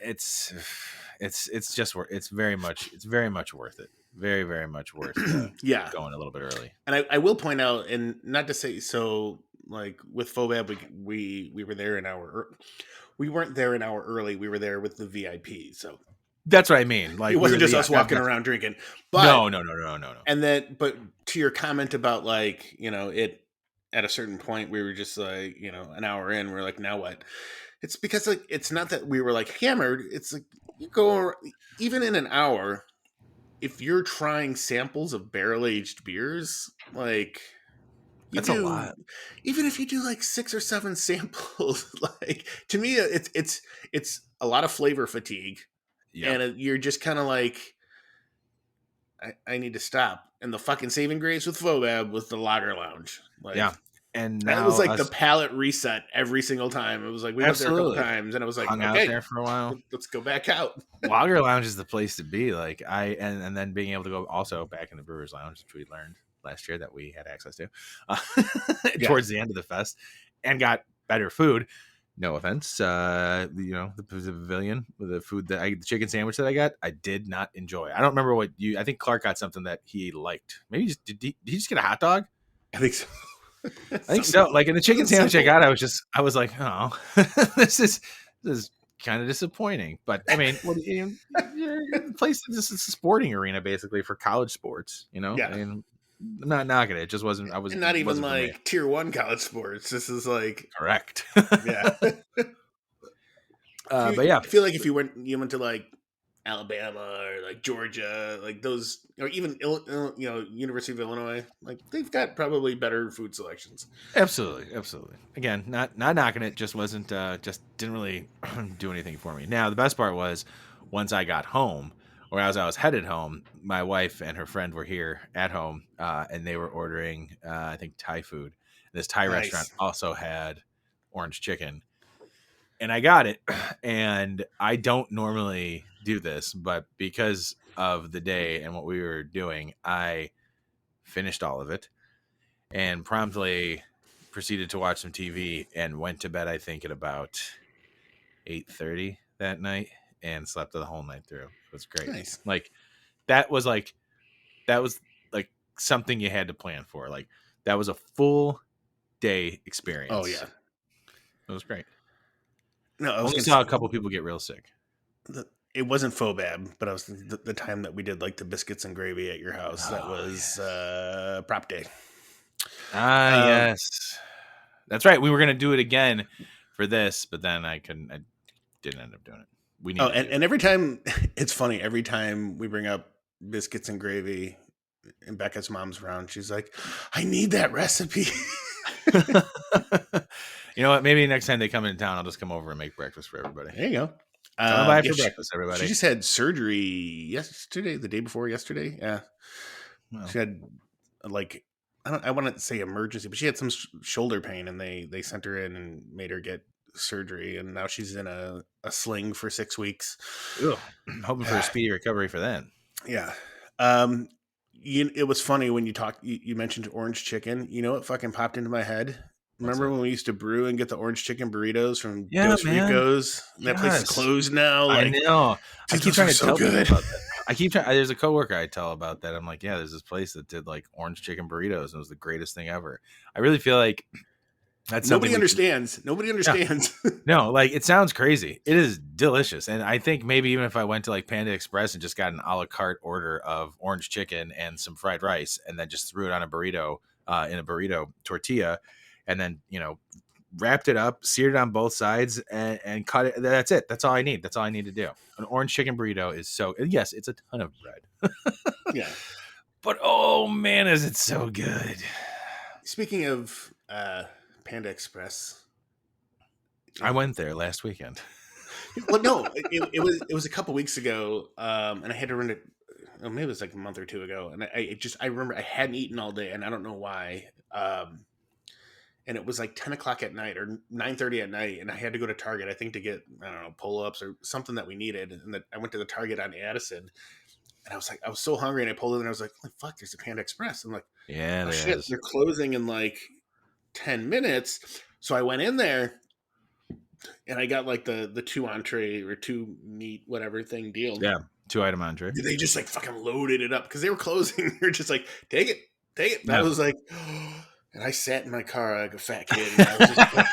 A: it's just it's very much worth it. Very, very much worth
C: Yeah.
A: going a little bit early.
C: And I will point out, and not to say so, like with Fobab, we were there an hour. We weren't there an hour early. We were there with the VIP, so
A: That's what I mean.
C: it
A: Like, we
C: wasn't
A: were
C: just
A: yeah,
C: us walking around drinking. But
A: no, no, no, no, no, no.
C: but to your comment about like it at a certain point we were just like an hour in, we're like, now what? It's because like it's not that we were like hammered. It's like you go even in an hour. If you're trying samples of barrel aged beers, like you
A: That's a
C: do,
A: lot.
C: even if you do like 6 or 7 samples, like to me, it's a lot of flavor fatigue,
A: Yep.
C: and you're just kind of like, I need to stop. And the fucking saving grace with Fobab was the Lager Lounge, like
A: Yeah. And
C: It was
A: now
C: like the
A: us
C: palette reset every single time. It was like we went there a couple
A: absolutely
C: times, and I was like,
A: hung out
C: okay,
A: there for a while.
C: let's go back out.
A: Lager Lounge is the place to be. Like and then being able to go also back in the Brewers Lounge, which we learned last year that we had access to uh,
C: Yeah,
A: towards the end of the fest, and got better food. No offense, the pavilion, the food the chicken sandwich that I got, I did not enjoy. I don't remember what you. I think Clark got something that he liked. Maybe did he just get a hot dog?
C: I think so.
A: I think so. Like in the chicken
C: Something
A: sandwich I
C: simple.
A: got, I was like, oh, this is kind of disappointing. But I mean, what you're the place this is a sporting arena basically for college sports. I
C: Yeah,
A: mean, I'm not knocking it. It just
C: and not even
A: wasn't for me.
C: like tier one college sports. This is like,
A: Correct.
C: yeah.
A: But yeah,
C: I feel like if you went to like Alabama or like Georgia, like those, or even University of Illinois, like they've got probably better food selections.
A: absolutely, absolutely. Again, not knocking it. Just wasn't. Just didn't really do anything for me. Now the best part was once I got home, or as I was headed home, my wife and her friend were here at home, and they were ordering, I think, Thai food. This Thai restaurant
C: Nice.
A: also had orange chicken, and I got it. And I don't normally do this, but because of the day and what we were doing, I finished all of it and promptly proceeded to watch some TV and went to bed. I think at about 8:30 that night and slept the whole night through. It was great.
C: Nice.
A: Like that was like that was like something you had to plan for. Like that was a full day
C: Oh
A: experience.
C: yeah.
A: It was great.
C: No, I was
A: Only
C: gonna
A: saw
C: say,
A: a couple people get real sick.
C: it wasn't Fobab, but I was the time that we did like the biscuits and gravy at your house. That
A: Oh
C: was
A: yes.
C: prop day. Um,
A: Yes. That's right. We were gonna do it again for this, but then I couldn't. I didn't end up doing it. We need
C: oh,
A: to do
C: and every time it's funny. Every time we bring up biscuits and gravy, and Becca's mom's around, she's like, "I need that recipe."
A: it. You know what? Maybe next time they come in town, I'll just come over and make breakfast for everybody.
C: There you go.
A: Come on by
C: Yeah,
A: for breakfast,
C: she
A: everybody.
C: just had surgery yesterday, the day before yesterday. Yeah,
A: Well,
C: she had like I want to say emergency, but she had some shoulder pain, and they sent her in and made her get surgery, and now she's in a sling for 6 weeks.
A: ugh. Hoping for a speedy recovery for that.
C: Yeah. It was funny when you mentioned orange chicken. You know what fucking popped into my head?
A: What's
C: Remember
A: that?
C: when we used to brew and get the orange chicken burritos from
A: Yeah,
C: Dos
A: man.
C: Ricos? That place is
A: Yes,
C: closed now.
A: I
C: Like,
A: know. I
C: dude,
A: keep
C: those were
A: trying to
C: so
A: tell people
C: good.
A: about that. I keep trying. There's a coworker I tell about that. I'm like, yeah, there's this place that did like orange chicken burritos, and it was the greatest thing ever. I really feel like that's something
C: Nobody
A: we can.
C: understands. Nobody
A: Yeah,
C: understands.
A: no, like it sounds crazy. It is delicious, and I think maybe even if I went to like Panda Express and just got an a la carte order of orange chicken and some fried rice, and then just threw it on a burrito, in a burrito tortilla, and then wrapped it up, seared it on both sides, and cut it. That's it. That's all I need. That's all I need to do. An orange chicken burrito is so. Yes, it's a ton of bread,
C: Yeah.
A: but oh man, is it so good?
C: Speaking of Panda Express,
A: I went there last weekend.
C: well, no, it was a couple weeks ago, and I had to run it. Maybe it was like a month or two ago, and I remember I hadn't eaten all day, and I don't know why. And it was like 10 o'clock at night or 9:30 at night, and I had to go to Target, I think, to get, I don't know, pull-ups or something that we needed. And I went to the Target on Addison, and I was so hungry, and I pulled in, and I was like, "Holy fuck, there's a Panda Express." I'm like,
A: Yeah,
C: "Oh
A: there
C: shit,
A: is.
C: they're closing in like 10 minutes." So I went in there, and I got like the two entree or two meat whatever thing deal.
A: Yeah, 2 item entree.
C: They just like fucking loaded it up because they were closing. They're just like, take it, take it. And I
A: Yeah.
C: was like, and I sat in my car like a fat kid. And I was just like,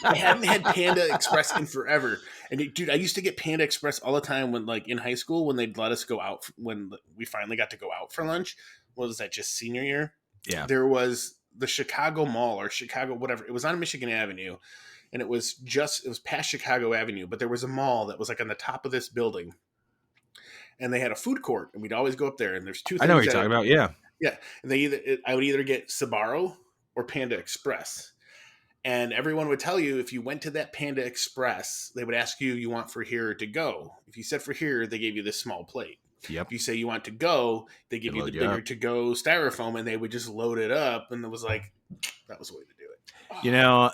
C: I hadn't had Panda Express in forever. And dude, I used to get Panda Express all the time when, like, in high school, when they'd let us go out, when we finally got to go out for lunch. What was that, just senior year?
A: Yeah.
C: There was the Chicago Mall or Chicago, whatever. It was on Michigan Avenue. And it was past Chicago Avenue, but there was a mall that was like on the top of this building. And they had a food court, and we'd always go up there. And there's two
A: I know what
C: things
A: you're
C: that
A: talking about. Yeah.
C: yeah, and I would either get Sbarro or Panda Express. And everyone would tell you, if you went to that Panda Express, they would ask you want for here or to go. If you said for here, they gave you this small plate.
A: Yep.
C: If you say you want to go, they give
A: They
C: you the
A: load you
C: bigger
A: up.
C: to go styrofoam, and they would just load it up. And it was like, That was the way to do it.
A: You know,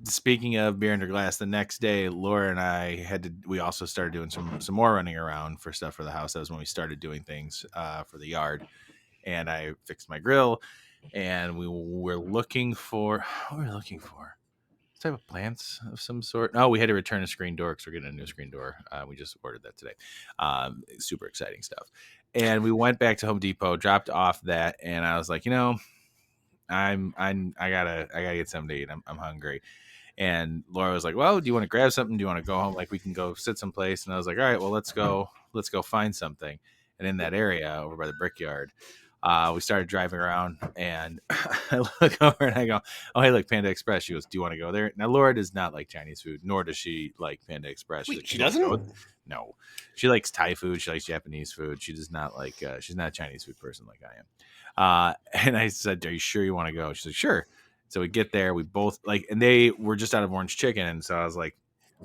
A: speaking of beer under glass, the next day, Laura and I we also started doing some more running around for stuff for the house. That was when we started doing things for the yard. And I fixed my grill, and we were looking for, what were we looking for? Type of plants of some sort. Oh, we had to return a screen door because we're getting a new screen door. We just ordered that today. Super exciting stuff. And we went back to Home Depot, dropped off that, and I was like, I gotta get something to eat. I'm hungry. And Laura was like, well, do you want to grab something? Do you want to go home? Like, we can go sit someplace. And I was like, all right, well, let's go find something. And in that area over by the brickyard, we started driving around, and I look over and I go, oh, hey, look, Panda Express. She goes, do you want to go there? Now, Laura does not like Chinese food, nor does she like Panda Express. She's
C: Wait,
A: like,
C: she
A: you want to go?
C: doesn't?
A: No, she likes Thai food. She likes Japanese food. She does not like, she's not a Chinese food person like I am. And I said, are you sure you want to go? She's like, sure. So we get there, we both like, and they were just out of orange chicken. And so I was like,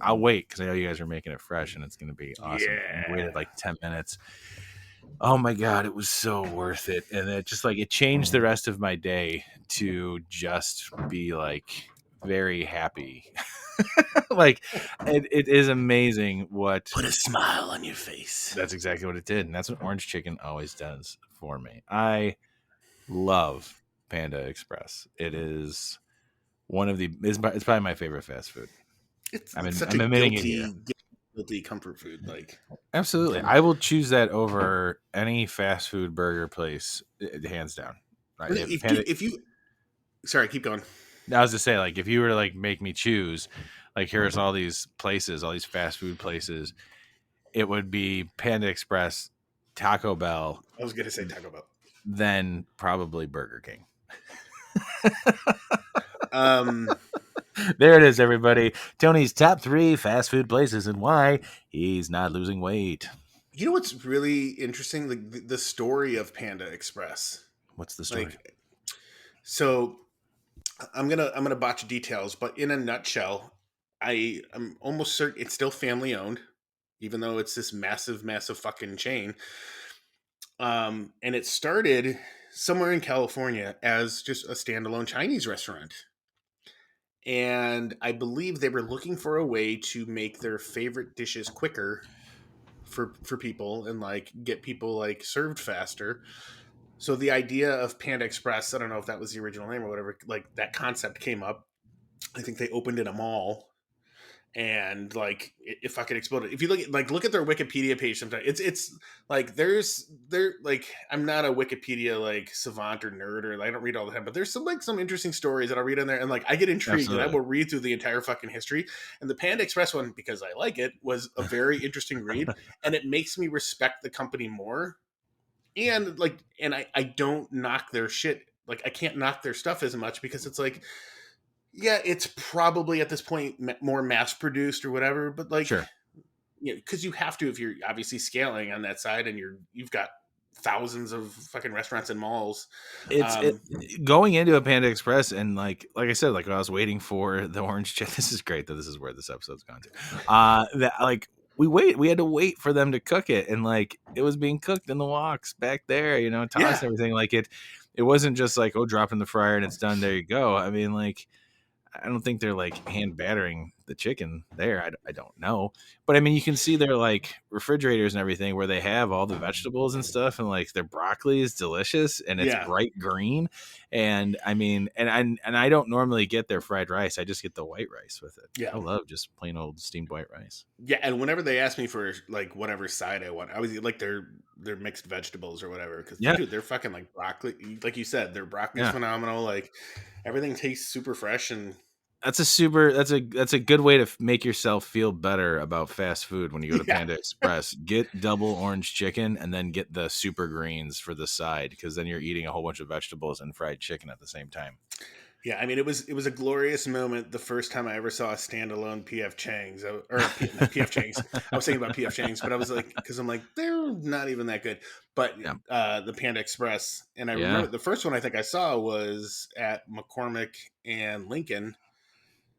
A: I'll wait because I know you guys are making it fresh and it's going to be awesome. And we waited
C: Yeah.
A: like 10 minutes. Oh my God, it was so worth it. And it just like, it changed the rest of my day to just be like very happy. Like, it is amazing what.
C: Put a smile on your face.
A: That's exactly what it did. And that's what orange chicken always does for me. I love Panda Express. It is it's probably my favorite fast food.
C: It's
A: I'm
C: such a
A: I'm admitting it here.
C: guilty comfort food. Like,
A: Absolutely, I will choose that over any fast food burger place, hands down. Right?
C: if you, sorry, keep going.
A: I was to say, like, if you were to like make me choose, like, here's all these places, all these fast food places, it would be Panda Express, Taco Bell,
C: I was gonna say Taco Bell.
A: then probably Burger King. There it is, everybody. Tony's top 3 fast food places and why he's not losing weight.
C: You know what's really interesting? The story of Panda Express.
A: What's the story?
C: Like, so I'm gonna botch details, but in a nutshell, I'm almost certain it's still family owned, even though it's this massive, massive fucking chain. And it started somewhere in California as just a standalone Chinese restaurant. And I believe they were looking for a way to make their favorite dishes quicker for people and like get people like served faster. So the idea of Panda Express, I don't know if that was the original name or whatever, like that concept came up. I think they opened in a mall, and like it fucking exploded. If you look at their Wikipedia page, sometimes it's like there like, I'm not a Wikipedia like savant or nerd, or I don't read all the time, but there's some interesting stories that I'll read in there, and like I get intrigued.
A: Absolutely.
C: And I will read through the entire fucking history. And the Panda Express one, because I like it, was a very interesting read, and it makes me respect the company more. And like, and I don't knock their shit. Like, I can't knock their stuff as much because it's like, yeah, it's probably at this point more mass produced or whatever, but like,
A: Sure.
C: you know, because you have to, if you're obviously scaling on that side, and you've got thousands of fucking restaurants and malls.
A: Going into a Panda Express, and like I said, like, when I was waiting for the orange chicken, this is great that this is where this episode's gone to. That like we had to wait for them to cook it, and like it was being cooked in the woks back there, tossed
C: Yeah.
A: and everything. Like it wasn't just like, oh, drop in the fryer and it's done. There you go. I mean, like, I don't think they're like hand battering the chicken there. I don't know. But I mean, you can see their like refrigerators and everything where they have all the vegetables and stuff, and like their broccoli is delicious and it's
C: Yeah.
A: bright green. And I mean, and I don't normally get their fried rice. I just get the white rice with it.
C: Yeah.
A: I love just plain old steamed white rice.
C: Yeah, and whenever they ask me for like whatever side I want, I was like their mixed vegetables or whatever, because
A: Yeah.
C: dude, they're fucking like broccoli, like you said, their broccoli's
A: Yeah.
C: phenomenal. Like, everything tastes super fresh, and
A: That's a good way to make yourself feel better about fast food when you go to
C: Yeah.
A: Panda Express. Get double orange chicken and then get the super greens for the side, because then you're eating a whole bunch of vegetables and fried chicken at the same time.
C: yeah, I mean, it was a glorious moment the first time I ever saw a standalone PF Chang's, or not PF Chang's. I was thinking about PF Chang's, but I was like, because I'm like, they're not even that good. But
A: Yeah.
C: the Panda Express, and I
A: Yeah.
C: remember the first one I think I saw was at McCormick and Lincoln.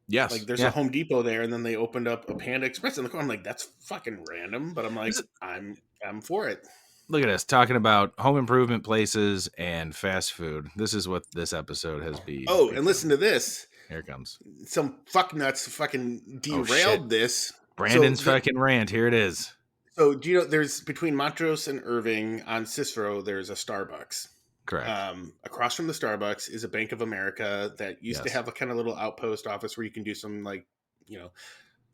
A: Yes.
C: Like, there's a Home Depot there, and then they opened up a Panda Express in the corner. I'm like, that's fucking random, but I'm like, I'm for it.
A: Look at us talking about home improvement places and fast food. This is what this episode has
C: Oh, and
A: become.
C: listen to this.
A: Here it comes.
C: Some fucknuts fucking
A: Oh shit!
C: derailed this. So
A: Brandon's fucking rant. Here it is.
C: do you know there's between Montrose and Irving on Cicero, there's a Starbucks.
A: Correct.
C: Across from the Starbucks is a Bank of America that used to
A: Yes.
C: have a kind of little outpost office where you can do some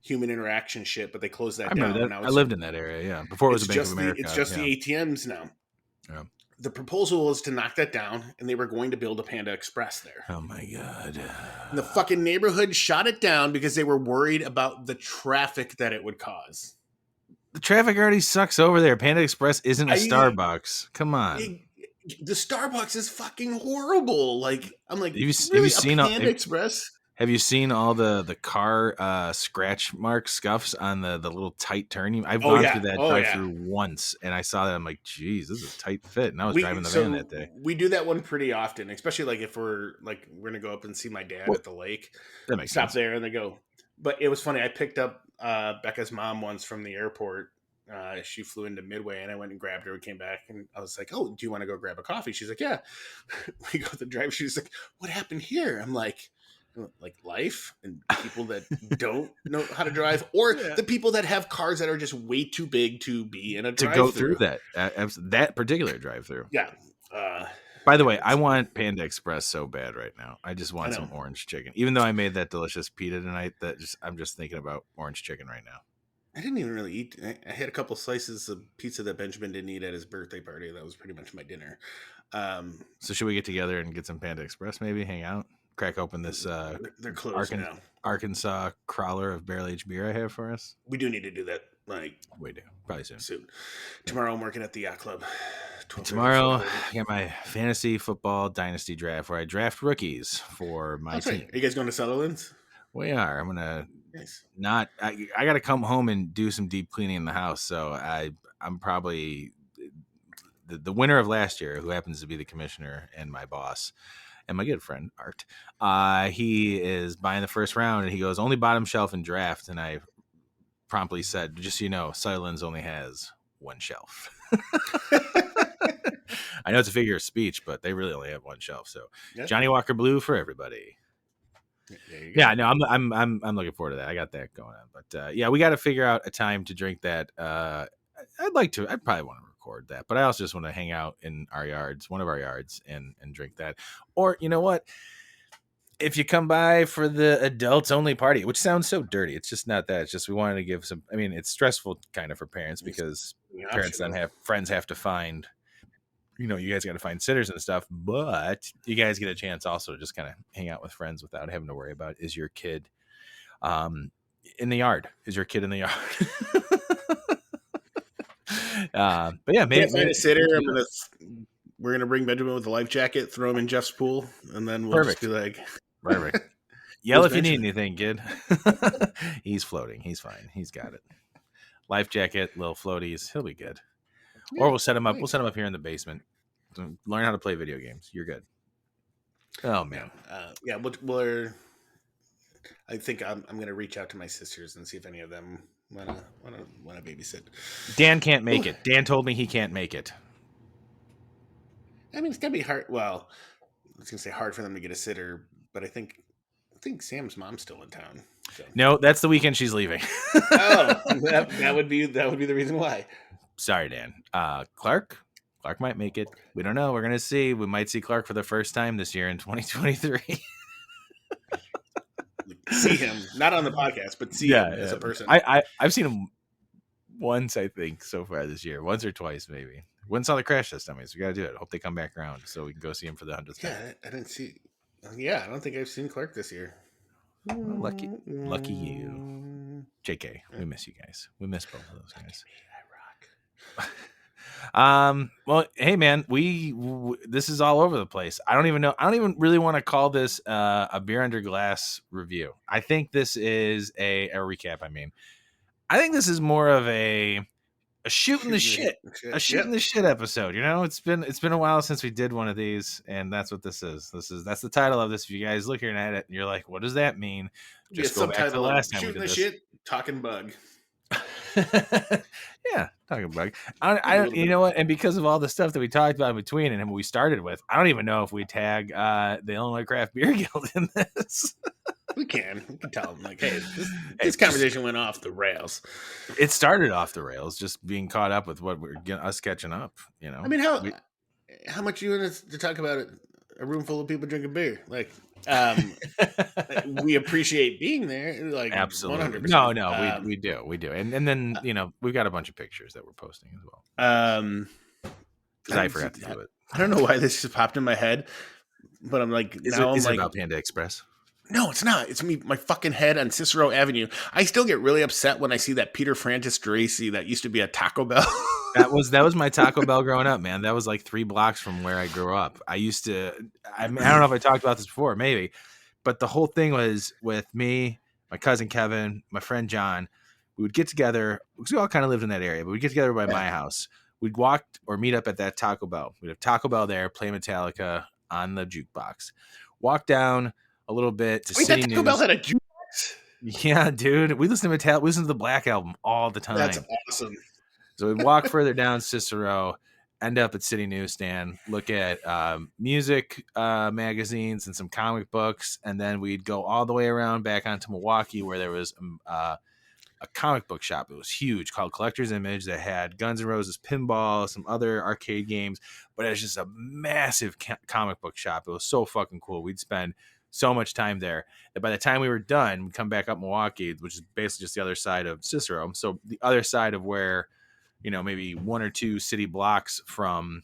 C: human interaction shit, but they closed
A: I
C: that
A: remember
C: down.
A: that.
C: Now
A: I lived in that area. Yeah, before it was a Bank of America.
C: It's just
A: yeah.
C: the ATMs now.
A: Yeah.
C: The proposal was to knock that down, and they were going to build a Panda Express there.
A: Oh my god!
C: And the fucking neighborhood shot it down because they were worried about the traffic that it would cause.
A: The traffic already sucks over there. Panda Express isn't a Starbucks. Come on.
C: The Starbucks is fucking horrible. Like, I'm like,
A: Have you
C: really,
A: seen
C: a Panda Express?
A: Have you seen all the car scratch mark scuffs on the little tight turn? I've gone through that drive-through once, and I saw that. I'm like, geez, this is a tight fit. And I was driving the van that day.
C: We do that one pretty often, especially like if we're gonna go up and see my dad at the lake.
A: That makes
C: Stop
A: sense.
C: there and they go. But it was funny. I picked up Becca's mom once from the airport. She flew into Midway, and I went and grabbed her and came back, and I was like, "Oh, do you want to go grab a coffee?" She's like, "Yeah." We go to the drive. She's like, "What happened here?" I'm like life and people that don't know how to drive, or the people that have cars that are just way too big to be in a drive-thru.
A: To go through that particular drive-through.
C: Yeah.
A: By the way, I want Panda Express so bad right now. I just want some orange chicken. Even though I made that delicious pita tonight, I'm just thinking about orange chicken right now.
C: I didn't even really eat. I had a couple slices of pizza that Benjamin didn't eat at his birthday party. That was pretty much my dinner.
A: So should we get together and get some Panda Express? Maybe hang out, crack open this.
C: They're closed now.
A: Arkansas crawler of barrel aged beer I have for us.
C: We do need to do that.
A: We do probably soon.
C: Tomorrow I'm working at the yacht club.
A: Tomorrow I got my fantasy football dynasty draft where I draft rookies for my team.
C: Are you guys going to Sutherland's?
A: We are. I'm gonna. Nice. I got to come home and do some deep cleaning in the house. So I'm probably the winner of last year, who happens to be the commissioner and my boss and my good friend Art. He is buying the first round, and he goes only bottom shelf in draft. And I promptly said, just so you know, Sutherland's only has one shelf. I know it's a figure of speech, but they really only have one shelf. So Johnny Walker Blue for everybody. Yeah, no, I'm looking forward to that. I got that going on, but we got to figure out a time to drink that. I'd probably want to record that, but I also just want to hang out in one of our yards, and drink that. Or you know what? If you come by for the adults only party, which sounds so dirty, it's just not that. It's just we wanted to give some. I mean, it's stressful kind of for parents because parents then have to find. You guys got to find sitters and stuff, but you guys get a chance also to just kind of hang out with friends without having to worry about, is your kid in the yard? Is your kid in the yard? But yeah, maybe
C: find a sitter. We're going to bring Benjamin with a life jacket, throw him in Jeff's pool, and then we'll just be like,
A: perfect. Yell if you need anything, kid. He's floating. He's fine. He's got it. Life jacket, little floaties. He'll be good. Or we'll set him up. We'll set him up here in the basement. Learn how to play video games. You're good. Oh man.
C: I think I'm going to reach out to my sisters and see if any of them want to babysit.
A: Dan can't make it. Dan told me he can't make it.
C: I mean, it's gonna be hard. Well, I was gonna say hard for them to get a sitter, but I think Sam's mom's still in town. So.
A: No, that's the weekend she's leaving.
C: that would be the reason why.
A: Sorry, Dan. Clark might make it. We don't know. We're gonna see. We might see Clark for the first time this year in 2023.
C: See him, not on the podcast, but see him as a person.
A: I've seen him once, I think, so far this year. Once or twice, maybe. Wouldn't saw the Crash Test dummies. We got to do it. Hope they come back around so we can go see him for the 100th time.
C: Yeah, I didn't see. Yeah, I don't think I've seen Clark this year.
A: Well, lucky you. JK, we miss you guys. We miss both of those guys. I rock. Well, hey man, this is all over the place. I don't even know. I don't even really want to call this a beer under glass review. I think this is a recap. I think this is more of a shooting the shit episode. It's been a while since we did one of these, and that's what this is. That's the title of this. If you guys looking at it and you're like, what does that mean? Just go back to the last time we did this.
C: Shooting the shit, talking bug.
A: Yeah, talking about.
C: Maybe a
A: I,
C: little
A: you
C: bit.
A: know what? And because of all the stuff that we talked about in between and we started with, I don't even know if we tag the Illinois Craft Beer Guild in this.
C: We can tell them like, hey,
A: Hey,
C: this
A: just
C: conversation went off the rails.
A: it started off the rails, just being caught up with what we're getting us catching up. You
C: I
A: know,
C: mean,
A: we,
C: how much you want us to talk about it? A room full of people drinking beer, um, we appreciate being there, like
A: absolutely
C: 100%.
A: no, we do, and then we've got a bunch of pictures that we're posting as well
C: Um,
A: because I forgot to do it.
C: I don't know why this just popped in my head, but I'm like, now I'm
A: Is it
C: like,
A: about Panda Express?
C: no, it's not. It's me, my fucking head on Cicero Avenue. I still get really upset when I see that Peter Francis Dracy that used to be a Taco Bell.
A: That was my Taco Bell growing up, man. That was like 3 blocks from where I grew up. I used to, I mean, I don't know if I talked about this before, maybe, but the whole thing was with me, my cousin Kevin, my friend John. We would get together because we all kind of lived in that area, but we'd get together by
C: Yeah.
A: my house. We'd walk or meet up at that Taco Bell. We'd have Taco Bell there, play Metallica on the jukebox. Walk down a little bit to
C: Wait, that
A: City
C: Taco Bell
A: News.
C: had a jukebox?
A: Yeah, dude. We listen to Metallica. We listen to the Black Album all the
C: That's
A: time.
C: awesome.
A: So we'd walk further down Cicero, end up at City Newsstand, look at music magazines and some comic books, and then we'd go all the way around back onto Milwaukee where there was a comic book shop. It was huge called Collector's Image that had Guns N' Roses pinball, some other arcade games, but it was just a massive comic book shop. It was so fucking cool. We'd spend so much time there that by the time we were done, we'd come back up Milwaukee, which is basically just the other side of Cicero. So the other side of where maybe 1 or 2 city blocks from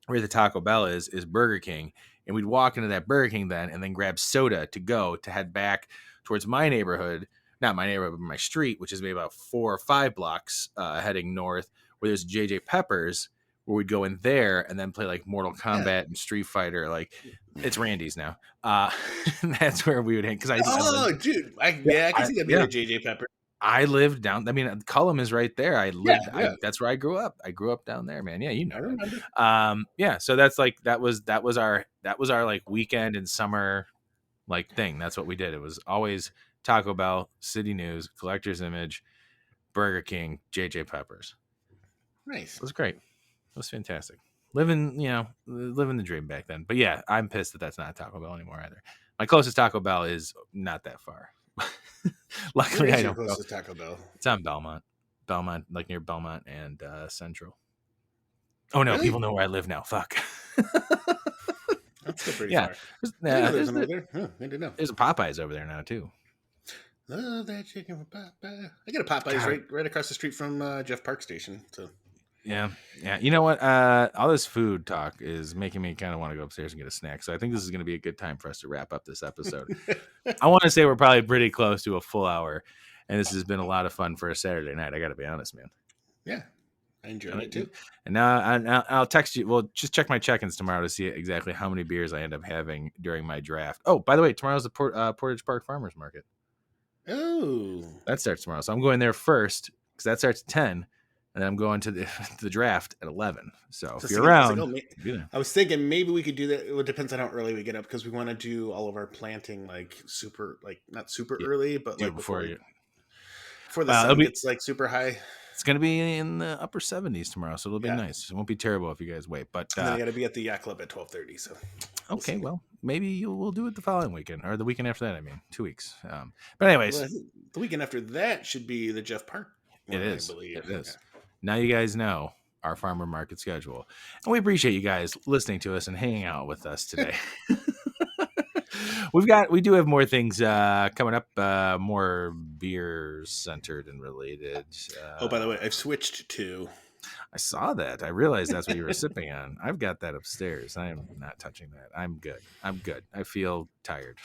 A: where the Taco Bell is Burger King. And we'd walk into that Burger King then and then grab soda to go to head back towards my neighborhood, not my neighborhood, but my street, which is maybe about 4 or 5 blocks heading north, where there's JJ Peppers, where we'd go in there and then play like Mortal Kombat and Street Fighter. Like it's Randy's now. That's where we would hang.
C: Dude. I can see that being a JJ Pepper.
A: I lived down. I mean, Cullum is right there. I lived.
C: Yeah.
A: That's where I grew up. I grew up down there, man. Yeah, you know.
C: I remember.
A: Yeah. So that's like that was our like weekend and summer like thing. That's what we did. It was always Taco Bell, City News, Collector's Image, Burger King, JJ Peppers.
C: Nice.
A: It was great. It was fantastic. Living the dream back then. But yeah, I'm pissed that that's not Taco Bell anymore either. My closest Taco Bell is not that far. Luckily, I don't go.
C: Taco Bell.
A: It's on Belmont, like near Belmont and Central. Oh no,
C: Really?
A: people know where I live now. Fuck.
C: That's still pretty far.
A: There's
C: over there. Huh, I didn't know.
A: There's a Popeyes over there now too.
C: Love that chicken from Popeye. I got a Popeyes right across the street from Jeff Park Station. So
A: yeah. You know what? All this food talk is making me kind of want to go upstairs and get a snack. So I think this is going to be a good time for us to wrap up this episode. I want to say we're probably pretty close to a full hour, and this has been a lot of fun for a Saturday night. I got to be honest, man.
C: Yeah, I enjoyed it too.
A: And now I'll text you. Well, just check my check-ins tomorrow to see exactly how many beers I end up having during my draft. Oh, by the way, tomorrow's the Portage Park Farmers Market.
C: Oh,
A: that starts tomorrow. So I'm going there first because that starts at 10. And then I'm going to the draft at 11. So if you're around,
C: I was thinking maybe we could do that. It depends on how early we get up because we want to do all of our planting not super early, but like before the sun gets like super high.
A: It's going to be in the upper 70s tomorrow, so it'll be nice. It won't be terrible if you guys wait. But
C: then I got to be at the yacht club at 12:30. So
A: okay, well maybe we'll do it the following weekend or the weekend after that. I mean, 2 weeks. But anyways,
C: the weekend after that should be the Jeff Park.
A: It is. Now you guys know our farmer market schedule. And we appreciate you guys listening to us and hanging out with us today. We do have more things coming up, more beer centered and related.
C: By the way, I've switched to.
A: I saw that. I realized that's what you were sipping on. I've got that upstairs. I am not touching that. I'm good. I feel tired.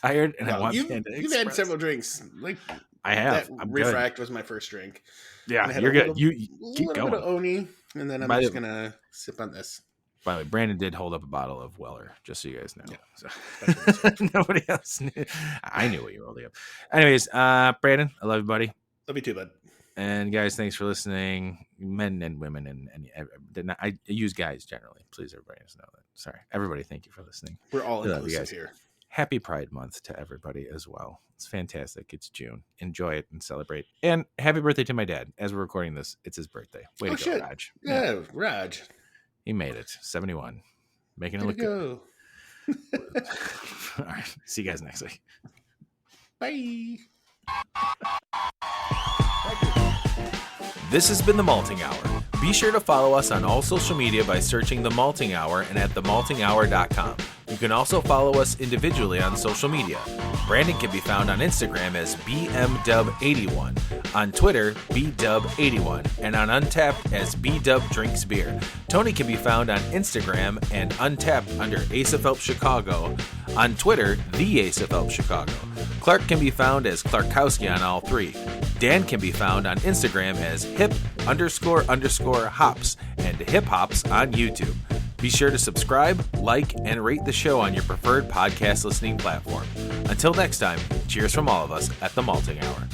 A: And I want Panda Express.
C: You've had several drinks. Like
A: I have.
C: That Refract was my first drink.
A: Yeah, you're good. You keep going.
C: A little bit of Oni, and then I'm just gonna sip on this.
A: By the way, Brandon did hold up a bottle of Weller, just so you guys know. Yeah. So. Nobody else knew. I knew what you were holding up. Anyways, Brandon, I love you, buddy.
C: Love you too, bud.
A: And guys, thanks for listening, men and women, and I use guys generally. Please, everybody knows that. Sorry, everybody. Thank you for listening.
C: We're all inclusive here.
A: happy Pride Month to everybody as well. It's fantastic. It's June. Enjoy it and celebrate. And happy birthday to my dad. As we're recording this, it's his birthday. Way to go,
C: shit.
A: Raj.
C: Yeah, Raj.
A: He made it. 71. Making it
C: Way
A: look
C: to go.
A: good. All right. See you guys next week.
C: Bye.
A: This has been The Malting Hour. Be sure to follow us on all social media by searching The Malting Hour and at themaltinghour.com. You can also follow us individually on social media. Brandon can be found on Instagram as BMDub81, on Twitter, BDub81, and on Untapped as BDubDrinksBeer. Tony can be found on Instagram and Untapped under Ace of Help Chicago, on Twitter, The Ace of Help Chicago. Clark can be found as Clarkowski on all three. Dan can be found on Instagram as hip__hops and hip hops on YouTube. Be sure to subscribe, like, and rate the show on your preferred podcast listening platform. Until next time, cheers from all of us at The Malting Hour.